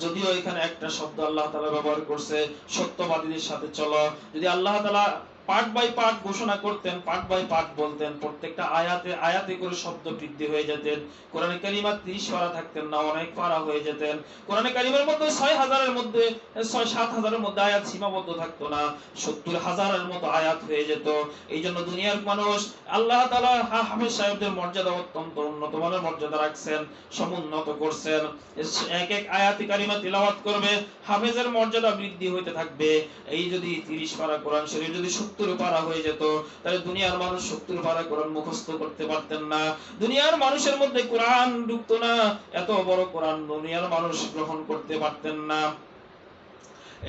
যদিও এখানে একটা শব্দ আল্লাহ তাআলা ব্যবহার করছে, সত্যবাদীদের সাথে চলো। যদি আল্লাহ তাআলা পার্ট বাই পার্ট ঘোষণা করতেন, পার্ট বাই পার্ট বলতেন, প্রত্যেকটা আয়াতে করে শব্দ বৃদ্ধি হয়ে যেতেন, কোরআনে কারিমা 30 পারা থাকতেন না, অনেক পারা হয়ে যেতেন। কোরআনে কারিমের মধ্যে 6000-এর মধ্যে 6-7,000-এর মধ্যে আয়াত সীমাবদ্ধ থাকতো না, 70,000-এর মতো আয়াত হয়ে যেত। এই জন্য দুনিয়ার মানুষ আল্লাহ তাআলা হাফেজ সাহেবদের মর্যাদা অত্যন্ত উন্নত মানের মর্যাদা রাখছেন, সমুন্নত করছেন। এক এক আয়াতে কারিমা তিলাওয়াত করবে, হাফেজের মর্যাদা বৃদ্ধি হইতে থাকবে। এই যদি 30 পারা কোরআন শরীফ যদি 70 পারা হয়ে যেত, তাহলে দুনিয়ার মানুষ 70 পারা কোরআন মুখস্থ করতে পারতেন না। দুনিয়ার মানুষের মধ্যে কোরআন ঢুকতো না, এত বড় কোরআন দুনিয়ার মানুষ গ্রহণ করতে পারতেন না।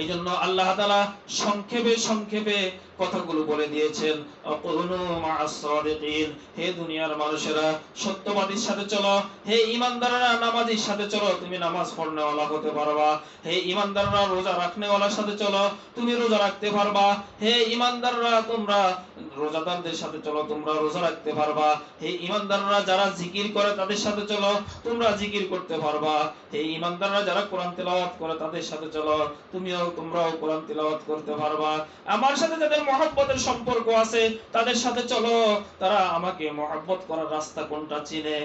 এই জন্য আল্লাহ তাআলা সংক্ষেপে কথাগুলো বলে দিয়েছেন, আকুনু মা'আস সাদিকিন, হে দুনিয়ার মানুষেরা সত্যবাদীর সাথে চলো, হে ঈমানদাররা নামাজীর সাথে চলো, তুমি নামাজ পড়নেওয়ালা হতে পারবা। হে ঈমানদাররা রোজা রাখনেওয়ালার সাথে চলো, তুমি রোজা রাখতে পারবা। হে ঈমানদাররা তোমরা রোজাদারদের সাথে চলো, তোমরা রোজা রাখতে পারবা। হে ঈমানদাররা যারা জিকির করে তাদের সাথে চলো, তোমরা জিকির করতে পারবা। হে ঈমানদাররা যারা কোরআন তেলাওয়াত করে তাদের সাথে চলো, তোমরাও কোরআন তেলাওয়াত করতে পারবা। আমার সাথে যাদের মহব্বতের সম্পর্ক আছে তাদের সাথে চলো, তারা আমাকে মহব্বত করার রাস্তা কোনটা চিনে।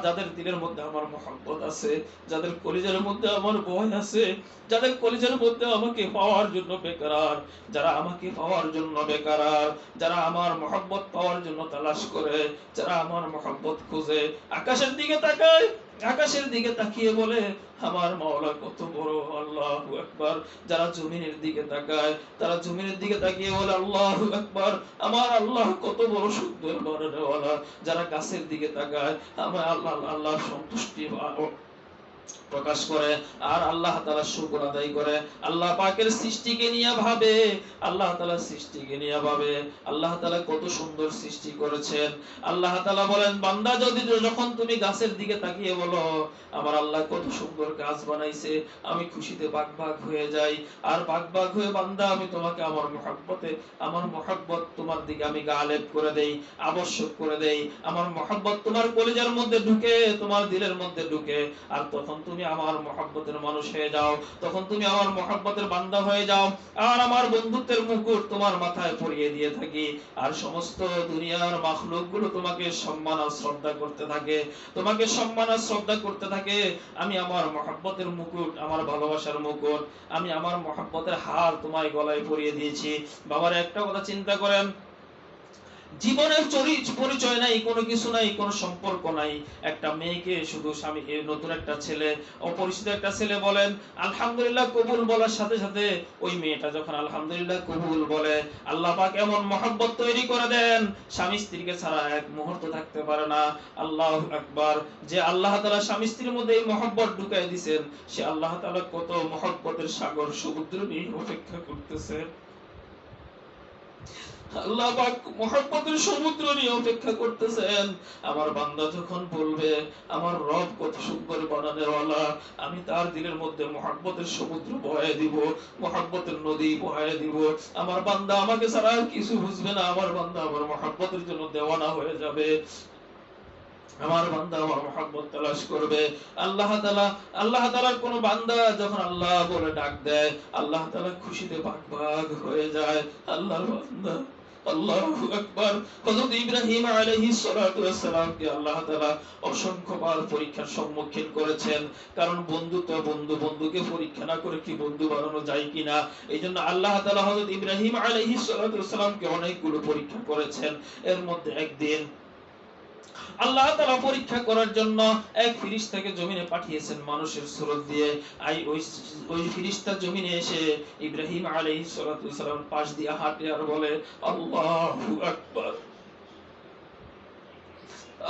যাদের দিলের মধ্যে আমার মহব্বত আছে, যাদের কলিজার মধ্যে আমার ভয় আছে, যাদের কলিজার মধ্যে আমাকে পাওয়ার জন্য বেকরার, যারা আমাকে পাওয়ার জন্য বেকরার, যারা আমার মহব্বত পাওয়ার জন্য তালাশ করে, যারা আমার মহব্বত খুঁজে, আকাশের দিকে তাকায়, আকাশের দিকে তাকিয়ে বলে আমার মাওলা কত বড়, আল্লাহু আকবার। যারা জমিনের দিকে তাকায়, তারা জমিনের দিকে তাকিয়ে বলে আল্লাহু আকবার, আমার আল্লাহ কত বড় সুন্দর বানানেওয়ালা। যারা গাছের দিকে তাকায়, আমার আল্লাহ সন্তুষ্টি প্রকাশ করে আর আল্লাহ তাআলা শুকর আদায় করে, আল্লাহ পাকের সৃষ্টিকে নিয়ে ভাবে, আল্লাহ তাআলা সৃষ্টিকে নিয়ে ভাবে আল্লাহ তাআলা কত সুন্দর সৃষ্টি করেছেন। আল্লাহ তাআলা বলেন, বান্দা যখন তুমি গাছের দিকে তাকিয়ে বলো আমার আল্লাহ কত সুন্দর গাছ বানাইছে, আমি খুশিতে বাগবাগ হয়ে যাই। আর বাগবাগ হয়ে বান্দা আমি তোমাকে আমার মহব্বত তোমার দিকে আমি গালেব করে দেই, আবশ্যক করে দেই। আমার মহব্বত তোমার কলিজার মধ্যে ঢুকে, তোমার দিলের মধ্যে ঢুকে, আর তখন তুমি আমার মহব্বতের মানুষ হয়ে যাও, তখন তুমি আমার মহব্বতের বান্দা হয়ে যাও। আর আমার বন্ধুত্বের মুকুট তোমার মাথায় পরিয়ে দিয়ে থাকি, আর সমস্ত দুনিয়ার মাখলুকগুলো তোমাকে সম্মান আর শ্রদ্ধা করতে থাকে, তোমাকে সম্মান আর শ্রদ্ধা করতে থাকে। আমি আমার মহব্বতের মুকুট, আমার ভালোবাসার মুকুট, আমি আমার মহব্বতের হার তোমার গলায় পরিয়ে দিয়েছি। বাবার একটা কথা চিন্তা করেন, জীবনের পরিচয় নাই, কোনো কিছু নাই, কোনো সম্পর্ক নাই। একটা মেয়েকে শুধু স্বামী, নতুন একটা ছেলে, অপরিচিত একটা ছেলে বলেন আলহামদুলিল্লাহ কবুল বলার সাথে সাথে ওই মেয়েটা যখন আলহামদুলিল্লাহ কবুল বলে, আল্লাহ পাক এমন মহব্বত তৈরি করে দেন, স্বামী স্ত্রীকে ছাড়া এক মুহূর্ত থাকতে পারে না। আল্লাহু আকবার। যে আল্লাহ তাআলা স্বামী স্ত্রীর মধ্যে এই মহব্বত ঢুকাই দিয়েছেন, সে আল্লাহ তাআলা কত মহব্বতের সাগর সমুদ্র নিয়ে অপেক্ষা করতেছেন। আল্লাহ পাক মহব্বতের সমুদ্র নিয়ে অপেক্ষা করতেছেন। আমার বান্দা যখন বলবে আমার রব কত সুন্দর বানানেওয়ালা, আমি তার দিলের মধ্যে মহব্বতের সমুদ্র বহায় দিব, মহব্বতের নদী বহায় দিব। আমার বান্দা আমাকে ছাড়া আর কিছু বুঝবে না, আমার বান্দা আমার মহব্বতের জন্য দেওয়ানা হয়ে যাবে। আমার বান্দা আমার মহব্বত তালাশ করবে। আল্লাহ তাআলার কোন বান্দা যখন আল্লাহ বলে ডাক দেয়, আল্লাহ তাআলা খুশিতে বাগবাগ হয়ে যায়। আল্লাহর বান্দা আল্লাহু আকবার। হযরত ইব্রাহিম আলাইহিস সালাতু ওয়াস সালামকে আল্লাহ তাআলা অসংখ্যবার পরীক্ষার সম্মুখীন করেছেন। কারণ বন্ধুকে পরীক্ষা না করে কি বন্ধু বানানো যায় কিনা। এইজন্য আল্লাহ তাআলা হযরত ইব্রাহিম আলাইহিস সালাতু ওয়াস সালামকে অনেকগুলো পরীক্ষা করেছেন। এর মধ্যে একদিন আল্লাহ তাআলা পরীক্ষা করার জন্য এক ফেরেশতাকে জমিনে পাঠিয়েছেন মানুষের সুরত দিয়ে। ওই ফেরেশতা জমিনে এসে ইব্রাহিম আলাইহিস সালাতু ওয়াস সালাম পাশ দিয়ে হাঁটে আর বলে আল্লাহু আকবার,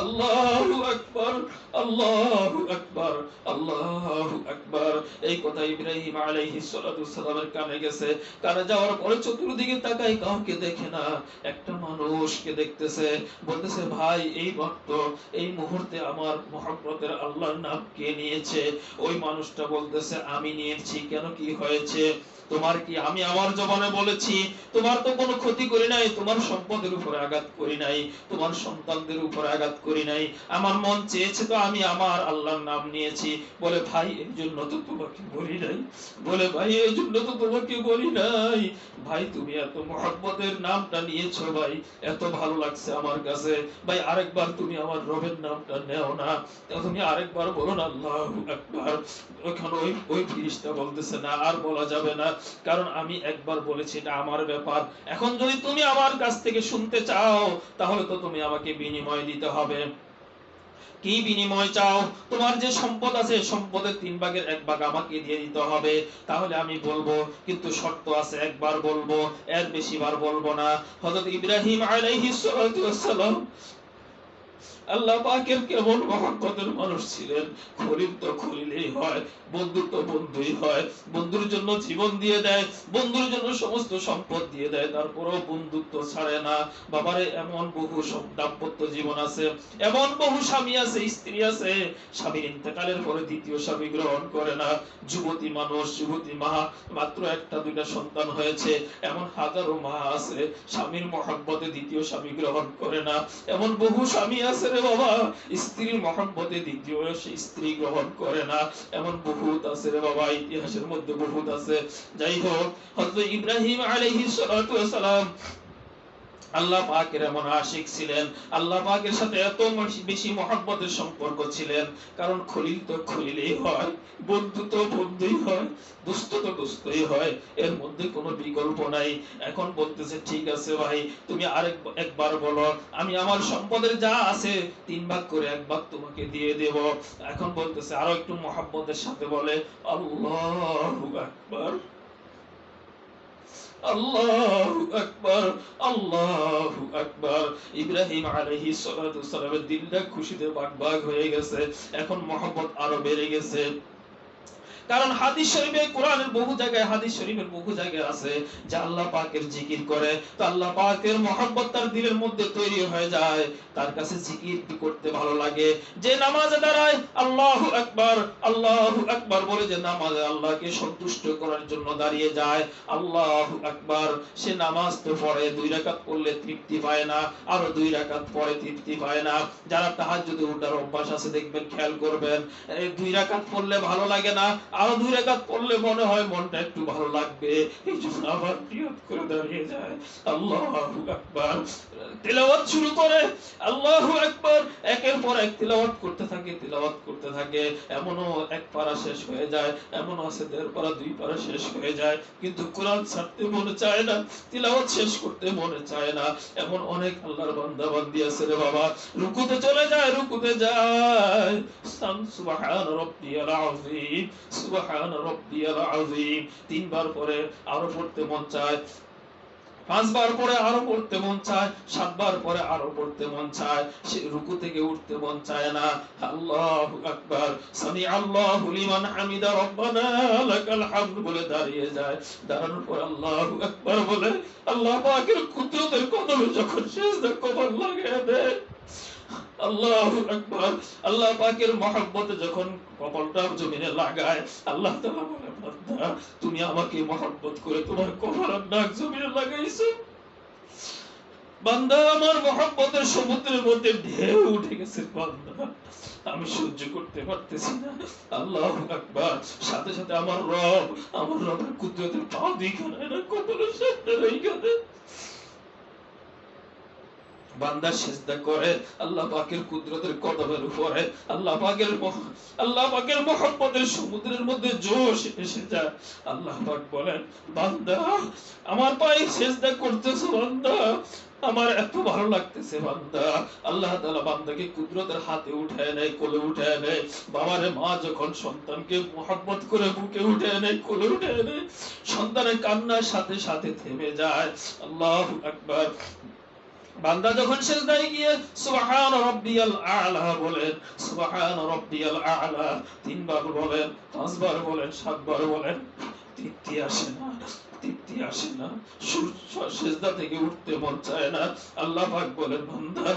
আল্লাহু আকবার, আল্লাহু আকবার, আল্লাহু আকবার। এই কথা ইব্রাহিম আলাইহিস সালাতু ওয়াস সালামের কানে গেছে। কানে যাওয়ার পরে চতুর্দিকে তাকায়, কাউকে দেখে না, একটা মানুষকে দেখতেছে। বলতেছে ভাই এই এই মুহূর্তে আমার মহব্বতের আল্লাহর নাম কে নিয়েছে? ওই মানুষটা বলতেছে আমি নিয়েছি। কেন, কি হয়েছে তোমার? কি আমি আমার জবানে বলেছি তোমার তো কোনো ক্ষতি করি নাই, তোমার সম্পদের উপরে আঘাত করি নাই, তোমার সন্তানদের উপরে আঘাত করি নাই, আমার মন চেয়েছে তো আমি আমার আল্লাহর নাম নিয়েছি। বলে ভাই এই জন্য তো তোমাকে বলি নাই, বলে ভাই এই জন্য তো তোমাকে বলি নাই। ভাই তুমি এত মহব্বতের নামটা নিয়েছো ভাই, এত ভালো লাগছে আমার কাছে ভাই, আরেকবার তুমি আমার রবের নামটা নেও না, তুমি আরেকবার বলো না আল্লাহু আকবার। ওখানে ওই ফেরেশতা বলতেছে না, আর বলা যাবে না, কারণ আমি একবার বলেছি এটা আমার ব্যাপার। এখন যদি তুমি আমার কাছ থেকে শুনতে চাও তাহলে তো তুমি আমাকে বিনিময় দিতে হবে। কি বিনিময় চাও? তোমার যে সম্পদ আছে সম্পদের 3 ভাগের 1 ভাগ আমাকে দিয়ে দিতে হবে। তাহলে আমি বলবো, কিন্তু শর্ত আছে, একবার বলবো, এর বেশি বার বলবো না। হযরত ইব্রাহিম আলাইহিস সালাতু ওয়াস সালাম আল্লাহ পাকের কেমন মহব্বতের মানুষ ছিলেন। খলিল তো খলিলই হয়, বন্ধু তো বন্ধুই হয়। বন্ধুর জন্য জীবন দিয়ে দেয়, বন্ধুর জন্য সমস্ত সম্পদ দিয়ে দেয়, তারপরেও বন্ধুত্ব ছাড়ে না। বাবারে এমন বহু দাম্পত্য জীবন আছে, এমন বহু স্বামী আছে, স্ত্রী আছে, স্বামীর ইন্তেকালের পরে দ্বিতীয় স্বামী গ্রহণ করে না। যুবতী মানুষ, যুবতী মা, মাত্র 1-2টা সন্তান হয়েছে, এমন হাজারো মা আছে স্বামীর মহব্বতে দ্বিতীয় স্বামী গ্রহণ করে না। এমন বহু স্বামী আছে রে বাবা, স্ত্রীর মহব্বতে দ্বিতীয় স্ত্রী গ্রহণ করে না। এমন বহুত আছে রে বাবা, ইতিহাসের মধ্যে বহুত আছে। যাই হোক, হযরত ইব্রাহিম আলাইহিস সালাতু ওয়াস সালাম আল্লাহ পাকের এমন আশিক ছিলেন, আল্লাহ পাকের সাথে এত বেশি মহব্বতের সম্পর্ক ছিলেন। কারণ খলিল তো খলিলই হয়, বন্ধু তো বন্ধুই হয়, দোস্ত তো দোস্তই হয়, এর মধ্যে কোনো বিকল্প নাই। এখন বলতেছে ঠিক আছে ভাই তুমি একবার বলো, আমি আমার সম্পদের যা আছে 3 ভাগ করে 1 ভাগ তোমাকে দিয়ে দেব। এখন বলতেছে আরো একটু মহব্বতের সাথে বলে আল্লাহু আকবার, আল্লাহু আকবার, আল্লাহু আকবার। ইব্রাহিম আলাইহিস সালাতু ওয়াস সালামের দিলটা খুশিতে বাগবাগ হয়ে গেছে, এখন মহব্বত আরো বেড়ে গেছে। কারণ হাদিস শরীফে, কোরআনের বহু জায়গায়, হাদিস শরীফের বহু জায়গায় আছে যে আল্লাহ পাকের জিকির করে তো আল্লাহ পাকের মহব্বত তার দিলের মধ্যে তৈরি হয়ে যায়, তার কাছে জিকির করতে ভালো লাগে। যে নামাজে দাঁড়ায় আল্লাহু আকবার, আল্লাহু আকবার বলে যে নামাজে আল্লাহকে সন্তুষ্ট করার জন্য দাঁড়িয়ে যায়, আল্লাহু আকবার, সে নামাজ তো পড়ে, 2 রাকাত পড়লে তৃপ্তি পায় না, আরো 2 রাকাত পড়ে তৃপ্তি পায় না। যারা তাহাজ্জুদে ওঠার অভ্যাস আছে দেখবেন, খেয়াল করবেন, 2 রাকাত পড়লে ভালো লাগে না, আরো 2 রাকাত পড়লে মনে হয় মনটা একটু ভালো লাগবে, এই জন্য আবার নিয়ত করে দাঁড়িয়ে যায়, আল্লাহু আকবার, তিলাওয়াত শুরু করে, আল্লাহু আকবার, একের পর এক তিলাওয়াত করতে থাকে, তিলাওয়াত করতে থাকে। এমনও 1 পারা শেষ হয়ে যায়, এমনও আছে 1.5 পারা 2 পারা শেষ হয়ে যায়, কিন্তু কোরআন ছাড়তে মনে চায় না, তিলাওয়াত শেষ করতে মনে চায় না। এমন অনেক আল্লাহর বান্দা বান্দি আছে রে বাবা, রুকুতে চলে যায়, রুকুতে যায়, সুবহান রাব্বিয়াল আযীম, সুবহান রাব্বিয়াল আযীম, 3 বার পরে আরো পড়তে মন চায়, 5 বার পরে আরো পড়তে মন চায়, 7 বার পরে আরো পড়তে মন চায়, সে রুকু থেকে উঠতে মন চায় না। আল্লাহু আকবার, সামি আল্লাহু লিমান হামিদা রব্বানা লাকাল হামদ বলে দাঁড়িয়ে যায়। দাঁড়ানোর পর আল্লাহু আকবার বলে আল্লাহ পাকের কুদরতের কদমে যখন সিজদা কবর লাগিয়ে দেয়, আল্লাহু আকবার, আল্লাহ পাকের মহব্বতে যখন কপালটা জমিনে লাগায়, আল্লাহ তাআলা বলে বান্দা তুমি আমাকে মহব্বত করে তোমার কপালের নাক জমিনে লাগাইছো, বান্দা আমার মহব্বতের সমুদ্রের মধ্যে ঢেউ উঠে গেছে বান্দা, আমি সহ্য করতে পারতেছি না। আল্লাহু আকবার। সাথে সাথে আমার রবের কুদরতের পা দিখানে না কতটা সামনে রেখে বান্দা সিজদা করে আল্লাহ পাকের কুদরতের কদমের উপরে, আল্লাহ পাকের মহব্বতের সমুদ্রের মধ্যে জোশ এসে যায়। আল্লাহ পাক বলেন, বান্দা আমার পায়ে সিজদা করতেছো বান্দা, আমার এত ভালো লাগতেছে বান্দা। আল্লাহ তাআলা বান্দাকে কুদরতের হাতে উঠায় নেয়, কোলে উঠায় নেয়। বাবারে মা যখন সন্তানকে মহব্বত করে বুকে উঠায় নেয়, কোলে উঠায় নেয়, সন্তানের কান্নার সাথে সাথে থেমে যায়। আল্লাহু আকবার। বান্দা যখন সিজদায় গিয়ে সুবহান রাব্বিয়াল আ'লা বলেন, সুবহান রাব্বিয়াল আ'লা 3 বার বলেন, 5 বার বলেন, 7 বার বলেন, তৃপ্তি আসে না, তৃপ্তি আসে না, সিজদা থেকে উঠতে মন চায় না। আল্লাহ পাক বলেন, বান্দা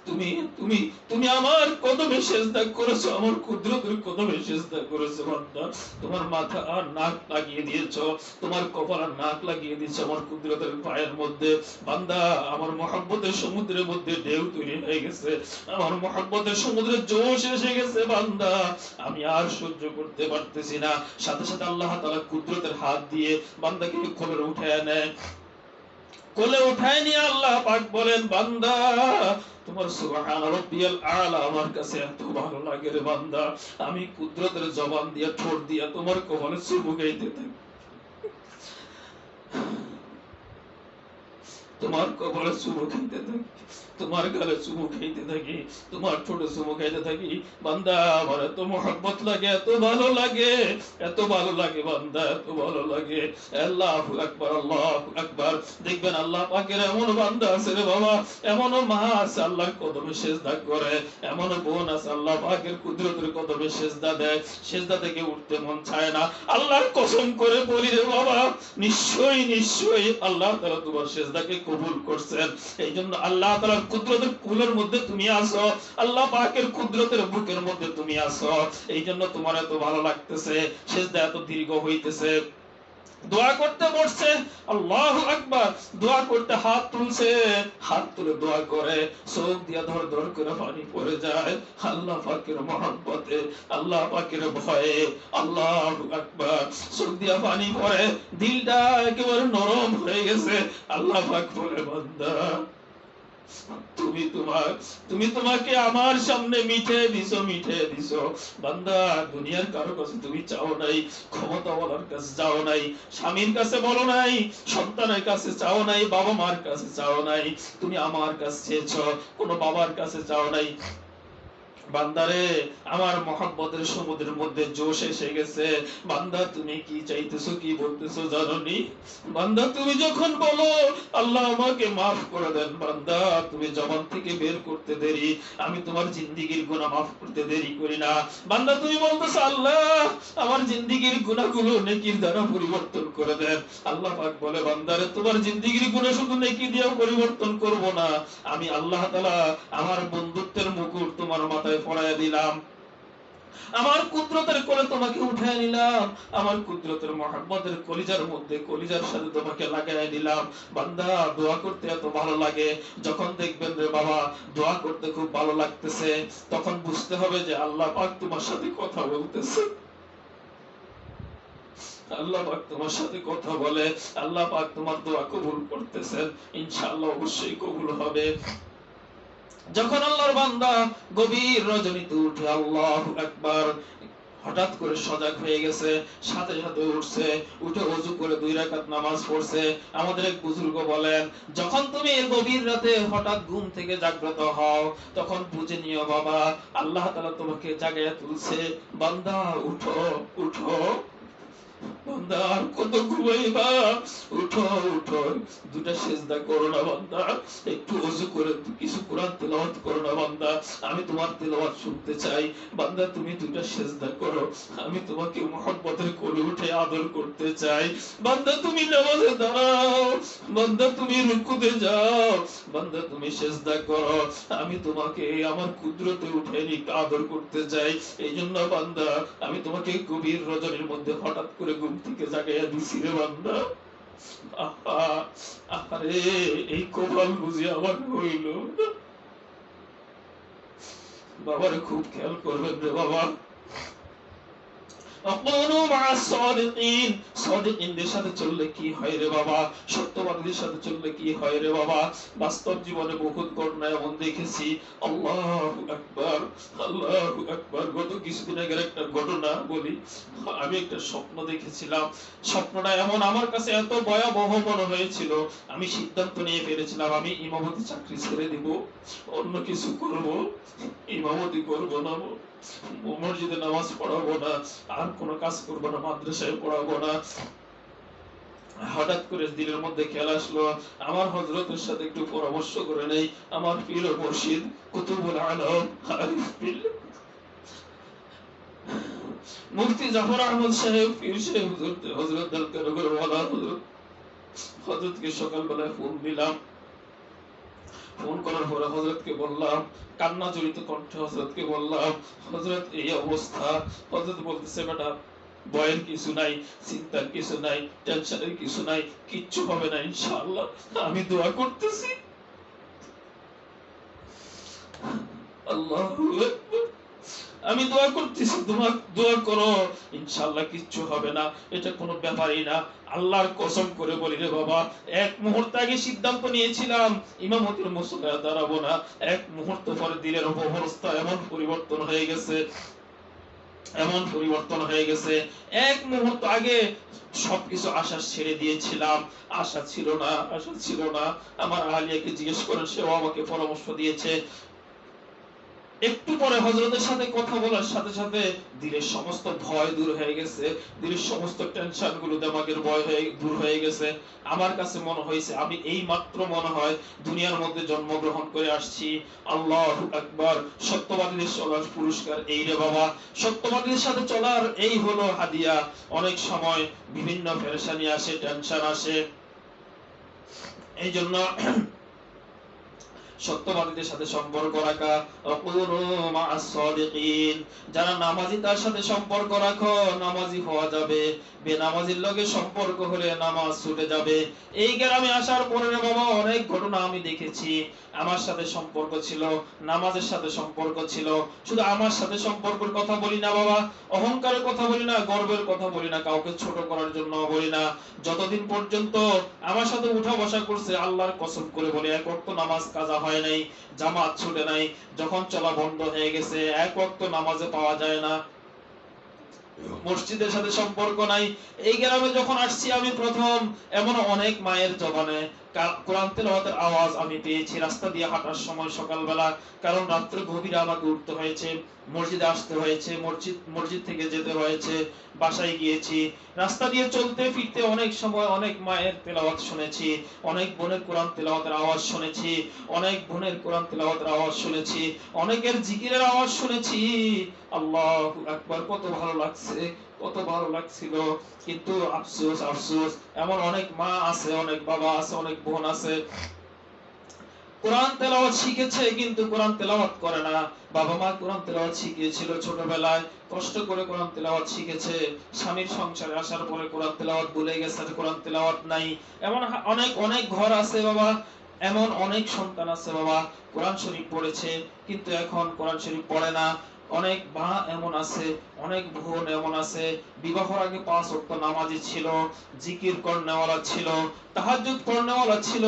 তুমি তুমি তুমি আমার কদমে সিজদা করেছো, আমার কুদরতের কদমে সিজদা করেছো বান্দা। তোমার মাথা আর নাক লাগিয়ে দিয়েছো, তোমার কপাল আর নাক লাগিয়ে দিয়েছো আমার কুদরতের পায়ের মধ্যে। বান্দা আমার মহব্বতের সমুদ্রের মধ্যে ঢেউ তৈরি হয়ে গেছে, আমার মহব্বতের সমুদ্রে জোশ এসে গেছে বান্দা, আমি আর সহ্য করতে পারতেছি না। সাথে সাথে আল্লাহ তাআলা কুদরতের হাত দিয়ে বান্দাকে কোলে উঠায় নেয়। কোলে উঠায় নিয়ে আল্লাহ পাক বলেন, বান্দা তোমার সুবহান রাব্বিয়াল আ'লা আমার কাছে এত ভালো লাগে রে বান্দা, আমি কুদরতের জবান দিয়া ঠোঁট দিয়া তোমার কপালে চুমু খাইতে থাকি, তোমার কপালে চুমু খাইতে থাকি, তোমার গালে চুমু খাইতে থাকি, তোমার ঠোঁটে চুমু খাইতে থাকি। বান্দা আমার এত মহব্বত লাগে, এত ভালো লাগে, এত ভালো লাগে বান্দা, এত ভালো লাগে। আল্লাহু আকবার, আল্লাহু আকবার। দেখবেন আল্লাহ পাকের এমন বান্দা আছে রে বাবা, এমন মা আছে আল্লাহর কদমে সিজদা করে, এমন বোন আছে আল্লাহ পাকের কুদরতের কদমে সিজদা দেয়, সিজদা থেকে উঠতে মন চায় না। আল্লাহর কসম করে বলি রে বাবা, নিশ্চয়ই নিশ্চয়ই আল্লাহ তাআলা তোমার সিজদাকে কবুল করছেন। এইজন্য আল্লাহ তাআলার কুদরতের কুলের মধ্যে তুমি আছো, আল্লাহ পাকের কুদরতের বুকের মধ্যে তুমি আছো, এইজন্য তোমার এত ভালো লাগতেছে, সিজদা এত দীর্ঘ হইতেছে। দোয়া করতে বসছে, আল্লাহু আকবার, দোয়া করতে হাত তুলছে, হাত তুলে দোয়া করে, চোখ দিয়া ধর ধর করে পানি পড়ে যায় আল্লাহ পাকের মহব্বতে, আল্লাহ পাকের ভয়ে। আল্লাহু আকবার। চোখ দিয়া পানি পড়ে, দিলটা একেবারে নরম হয়ে গেছে। আল্লাহ পাক বলে, বান্দা তুমি তোমাকে আমার সামনে মিঠে দিছো বান্দা। দুনিয়ার কারো কাছে তুমি চাও নাই, ক্ষমতা বলার কাছে চাও নাই, স্বামীর কাছে বলো নাই, সন্তানের কাছে চাও নাই, বাবা মার কাছে চাও নাই, তুমি আমার কাছে চেয়েছো, কোনো বাবার কাছে চাও নাই। বান্দারে আমার মহব্বতের সমুদ্রের মধ্যে জোশ এসে গেছে। বান্দা তুমি কি চাইতেছো, কি বলতেছো জানোনি? বান্দা তুমি যখন বলো আল্লাহ আমাকে মাফ করে দেন, বান্দা তুমি জবান থেকে বের করতে দেরি, আমি তোমার জিন্দেগীর গুনাহ মাফ করতে দেরি করি না। বান্দা তুমি বলতেছো আল্লাহ আমার জিন্দেগীর গুনাহগুলো নেকির দ্বারা পরিবর্তন করে দেন। আল্লাহ পাক বলে, বান্দারে তোমার জিন্দেগীর গুনাহ শুধু নেকি দিয়েও পরিবর্তন করব না, আমি আল্লাহ তাআলা আমার বন্ধুত্বের মুকুট তোমার মাথায় পরাইয়া দিলাম, আমার কুদরতের কোলে তোমাকে উঠায় নিলাম, আমার কুদরতের মহব্বতের কলিজার মধ্যে কলিজার সাথে তোমাকে লাগাই দিলাম। বান্দা দোয়া করতে এত ভালো লাগে, যখন দেখবেন রে বাবা দোয়া করতে খুব ভালো লাগতেছে, তখন বুঝতে হবে যে আল্লাহ পাক তোমার সাথে কথা বলতেছে, আল্লাহ পাক তোমার সাথে কথা বলে, আল্লাহ পাক তোমার দোয়া কবুল করতেছেন, ইনশাআল্লাহ অবশ্যই কবুল হবে। যখন আল্লাহর বান্দা গভীর রজনীতে উঠে, আল্লাহু আকবার, হঠাৎ করে সজাগ হয়ে গেছে, সাথে সাথে উঠছে, উঠে ওযু করে 2 রাকাত নামাজ পড়ছে। আমাদের এক বুজুর্গ বলেন, যখন তুমি গভীর রাতে হঠাৎ ঘুম থেকে জাগ্রত হও, তখন বুঝে নিও বাবা আল্লাহ তাআলা তোমাকে জাগাইয়া তুলছে। বান্দা উঠো উঠো, বান্দা আর কত ঘুমাইবা, উঠো উঠো, 2টা সিজদা করো না বান্দা, একটু ওযু করে কিছু কোরআন তেলাওয়াত করো না বান্দা, আমি তোমার তেলাওয়াত শুনতে চাই। বান্দা তুমি 2টা সিজদা করো, আমি তোমাকে মহব্বতের কোলে উঠে আদর করতে চাই। বান্দা তুমি নামাজে দাঁড়াও, বান্দা তুমি রুকুতে যাও, বান্দা তুমি সিজদা করো, আমি তোমাকে আমার কুদরতে উঠে আদর করতে চাই। এইজন্য বান্দা আমি তোমাকে গভীর রজনীর মধ্যে হঠাৎ করে ঘুম থেকে জাগাইয়া দিছি রে বান্দা। আহা, আরে এই কপাল বুঝি আমার হইল। বাবারে খুব খেয়াল করবেন রে বাবা। সাদিকিনদের সাথে চললে কি হয় রে বাবা, সত্যবাদীদের সাথে চললে কি হয় রে বাবা। বাস্তব জীবনে বহুত ঘটনা এমন দেখেছি। আল্লাহু আকবার, আল্লাহু আকবার। গত কিছুদিন আগের একটা ঘটনা বলি। আমি একটা স্বপ্ন দেখেছিলাম। স্বপ্নটা এমন আমার কাছে এত ভয়াবহ মনে হয়েছিল, আমি সিদ্ধান্ত নিয়ে ফেলেছিলাম আমি ইমামতি চাকরি ছেড়ে দিব, অন্য কিছু করব, ইমামতি করব না, মসজিদে নামাজ পড়াবো না, আর কোনো কাজ করবো না, মাদ্রাসায় পড়াবো না। হঠাৎ করে দিলের মধ্যে খেয়াল আসলো আমার হযরতের সাথে একটু পরামর্শ করে নেই। আমার পীর ও মুর্শিদ কুতুবুল আলম আরিফ বিল্লাহ মুফতি জাফর আহমদ সাহেব, পীর সাহেব হযরত দরকার ওয়ালা হযরতকে সকালবেলায় ফোন দিলাম। ফোন করার পরে হযরতকে বললাম, কান্না জড়িত কণ্ঠে হযরতকে বললাম, হযরত এই অবস্থা। হযরত বলতেছে, বেটা ভয়ের কিছু নাই, চিন্তার কিছু নাই, টেনশনের কিছু নাই, কিচ্ছু হবে না ইনশাআল্লাহ, আমি দোয়া করতেছি। আল্লাহু আকবার। আমি দোয়া করতেছি, দোয়া করো, ইনশাআল্লাহ কিচ্ছু হবে না, এটা কোনো ব্যাপারই না। আল্লাহর কসম করে বলি রে বাবা, এক মুহূর্ত আগে সিদ্ধান্ত নিয়েছিলাম ইমামতির মুসল্লায় দাঁড়াবো না, এক মুহূর্ত পরে দিলের অবস্থা এমন পরিবর্তন হয়ে গেছে, এমন পরিবর্তন হয়ে গেছে। এক মুহূর্ত আগে সবকিছু আশা ছেড়ে দিয়েছিলাম, আশা ছিল না, আশা ছিল না। আমার আলিয়াকে জিজ্ঞেস করেন, সেও আমাকে পরামর্শ দিয়েছে। একটু পরে হযরতের সাথে কথা বলার সাথে সাথে দিলের সমস্ত ভয় দূর হয়ে গেছে, দিলের সমস্ত টেনশন গুলো, দিমাগের ভয় দূর হয়ে গেছে। আমার কাছে মনে হয়েছে আমি এই মাত্র মনে হয় দুনিয়ার মধ্যে জন্মগ্রহণ করে আসছি। আল্লাহু আকবার। সত্যবাদীদের চলার পুরস্কার এই রে বাবা, সত্যবাদীদের সাথে চলার এই হলো হাদিয়া। অনেক সময় বিভিন্ন পেরেশানি আসে, টেনশন আসে, এই জন্য সত্যবাদীদের সাথে সম্পর্ক রাখা। যারা নামাজি তার সাথে সম্পর্ক রাখো, নামাজি হওয়া যাবে। বেনামাজির লগে সম্পর্ক হলে নামাজ ছুটে যাবে। এই গ্রামে আসার পরে বাবা অনেক ঘটনা আমি দেখেছি। আমার সাথে সম্পর্ক ছিল, নামাজের সাথে সম্পর্ক ছিল। শুধু আমার সাথে সম্পর্কের কথা বলি না বাবা, অহংকারের কথা বলি না, গর্বের কথা বলি না, কাউকে ছোট করার জন্য বলি না। যতদিন পর্যন্ত আমার সাথে উঠা বসা করছে, আল্লাহর কসম করে বলি, এক ওয়াক্ত নামাজ কাজা হয় নাই, জামাত ছুটে নাই। যখন চলা বন্ধ হয়ে গেছে, এক ওয়াক্ত নামাজে পাওয়া যায় না, মসজিদের সাথে সম্পর্ক নাই। এই গ্রামে যখন আসছি আমি প্রথম, এমন অনেক মায়ের জবানে কোরআন তেলাওয়াতের আওয়াজ আমি পেয়েছি রাস্তা দিয়ে হাঁটার সময় সকালবেলা। কারণ রাত্রে গভীরে আমাকে উঠতে হয়েছে, মসজিদে আসতে হয়েছে, মসজিদ থেকে যেতে হয়েছে, বাসায় গিয়েছি। রাস্তা দিয়ে চলতে ফিরতে অনেক সময় অনেক মায়ের তেলাওয়াত শুনেছি, অনেক বোনের কোরআন তেলাওয়াতের আওয়াজ শুনেছি, অনেক বোনের কোরআন তেলাওয়াতের আওয়াজ শুনেছি, অনেকের জিকিরের আওয়াজ শুনেছি। আল্লাহু আকবার। কত ভালো লাগছে, কত ভালো লাগছিল। কিন্তু আফসোস, আফসোস, এমন অনেক মা আছে, অনেক বাবা আছে, অনেক বোন আছে, কোরআন তেলাওয়াত শিখেছে কিন্তু কোরআন তেলাওয়াত করে না। বাবা মা কোরআন তেলাওয়াত শিখিয়েছিল ছোটবেলায়, কষ্ট করে কোরআন তেলাওয়াত শিখেছে, স্বামীর সংসারে আসার পরে কোরআন তেলাওয়াত ভুলে গেছে, কোরআন তেলাওয়াত নাই। এমন অনেক অনেক ঘর আছে বাবা, এমন অনেক সন্তান আছে বাবা, কোরআন শরীফ পড়েছে কিন্তু এখন কোরআন শরীফ পড়ে না। অনেক মা এমন আছে, অনেক বোন এমন আছে, বিবাহের আগে 5 ওয়াক্ত নামাজি ছিল, জিকির করনেওয়ালা ছিল, তাহাজ্জুদ করনেওয়ালা ছিল।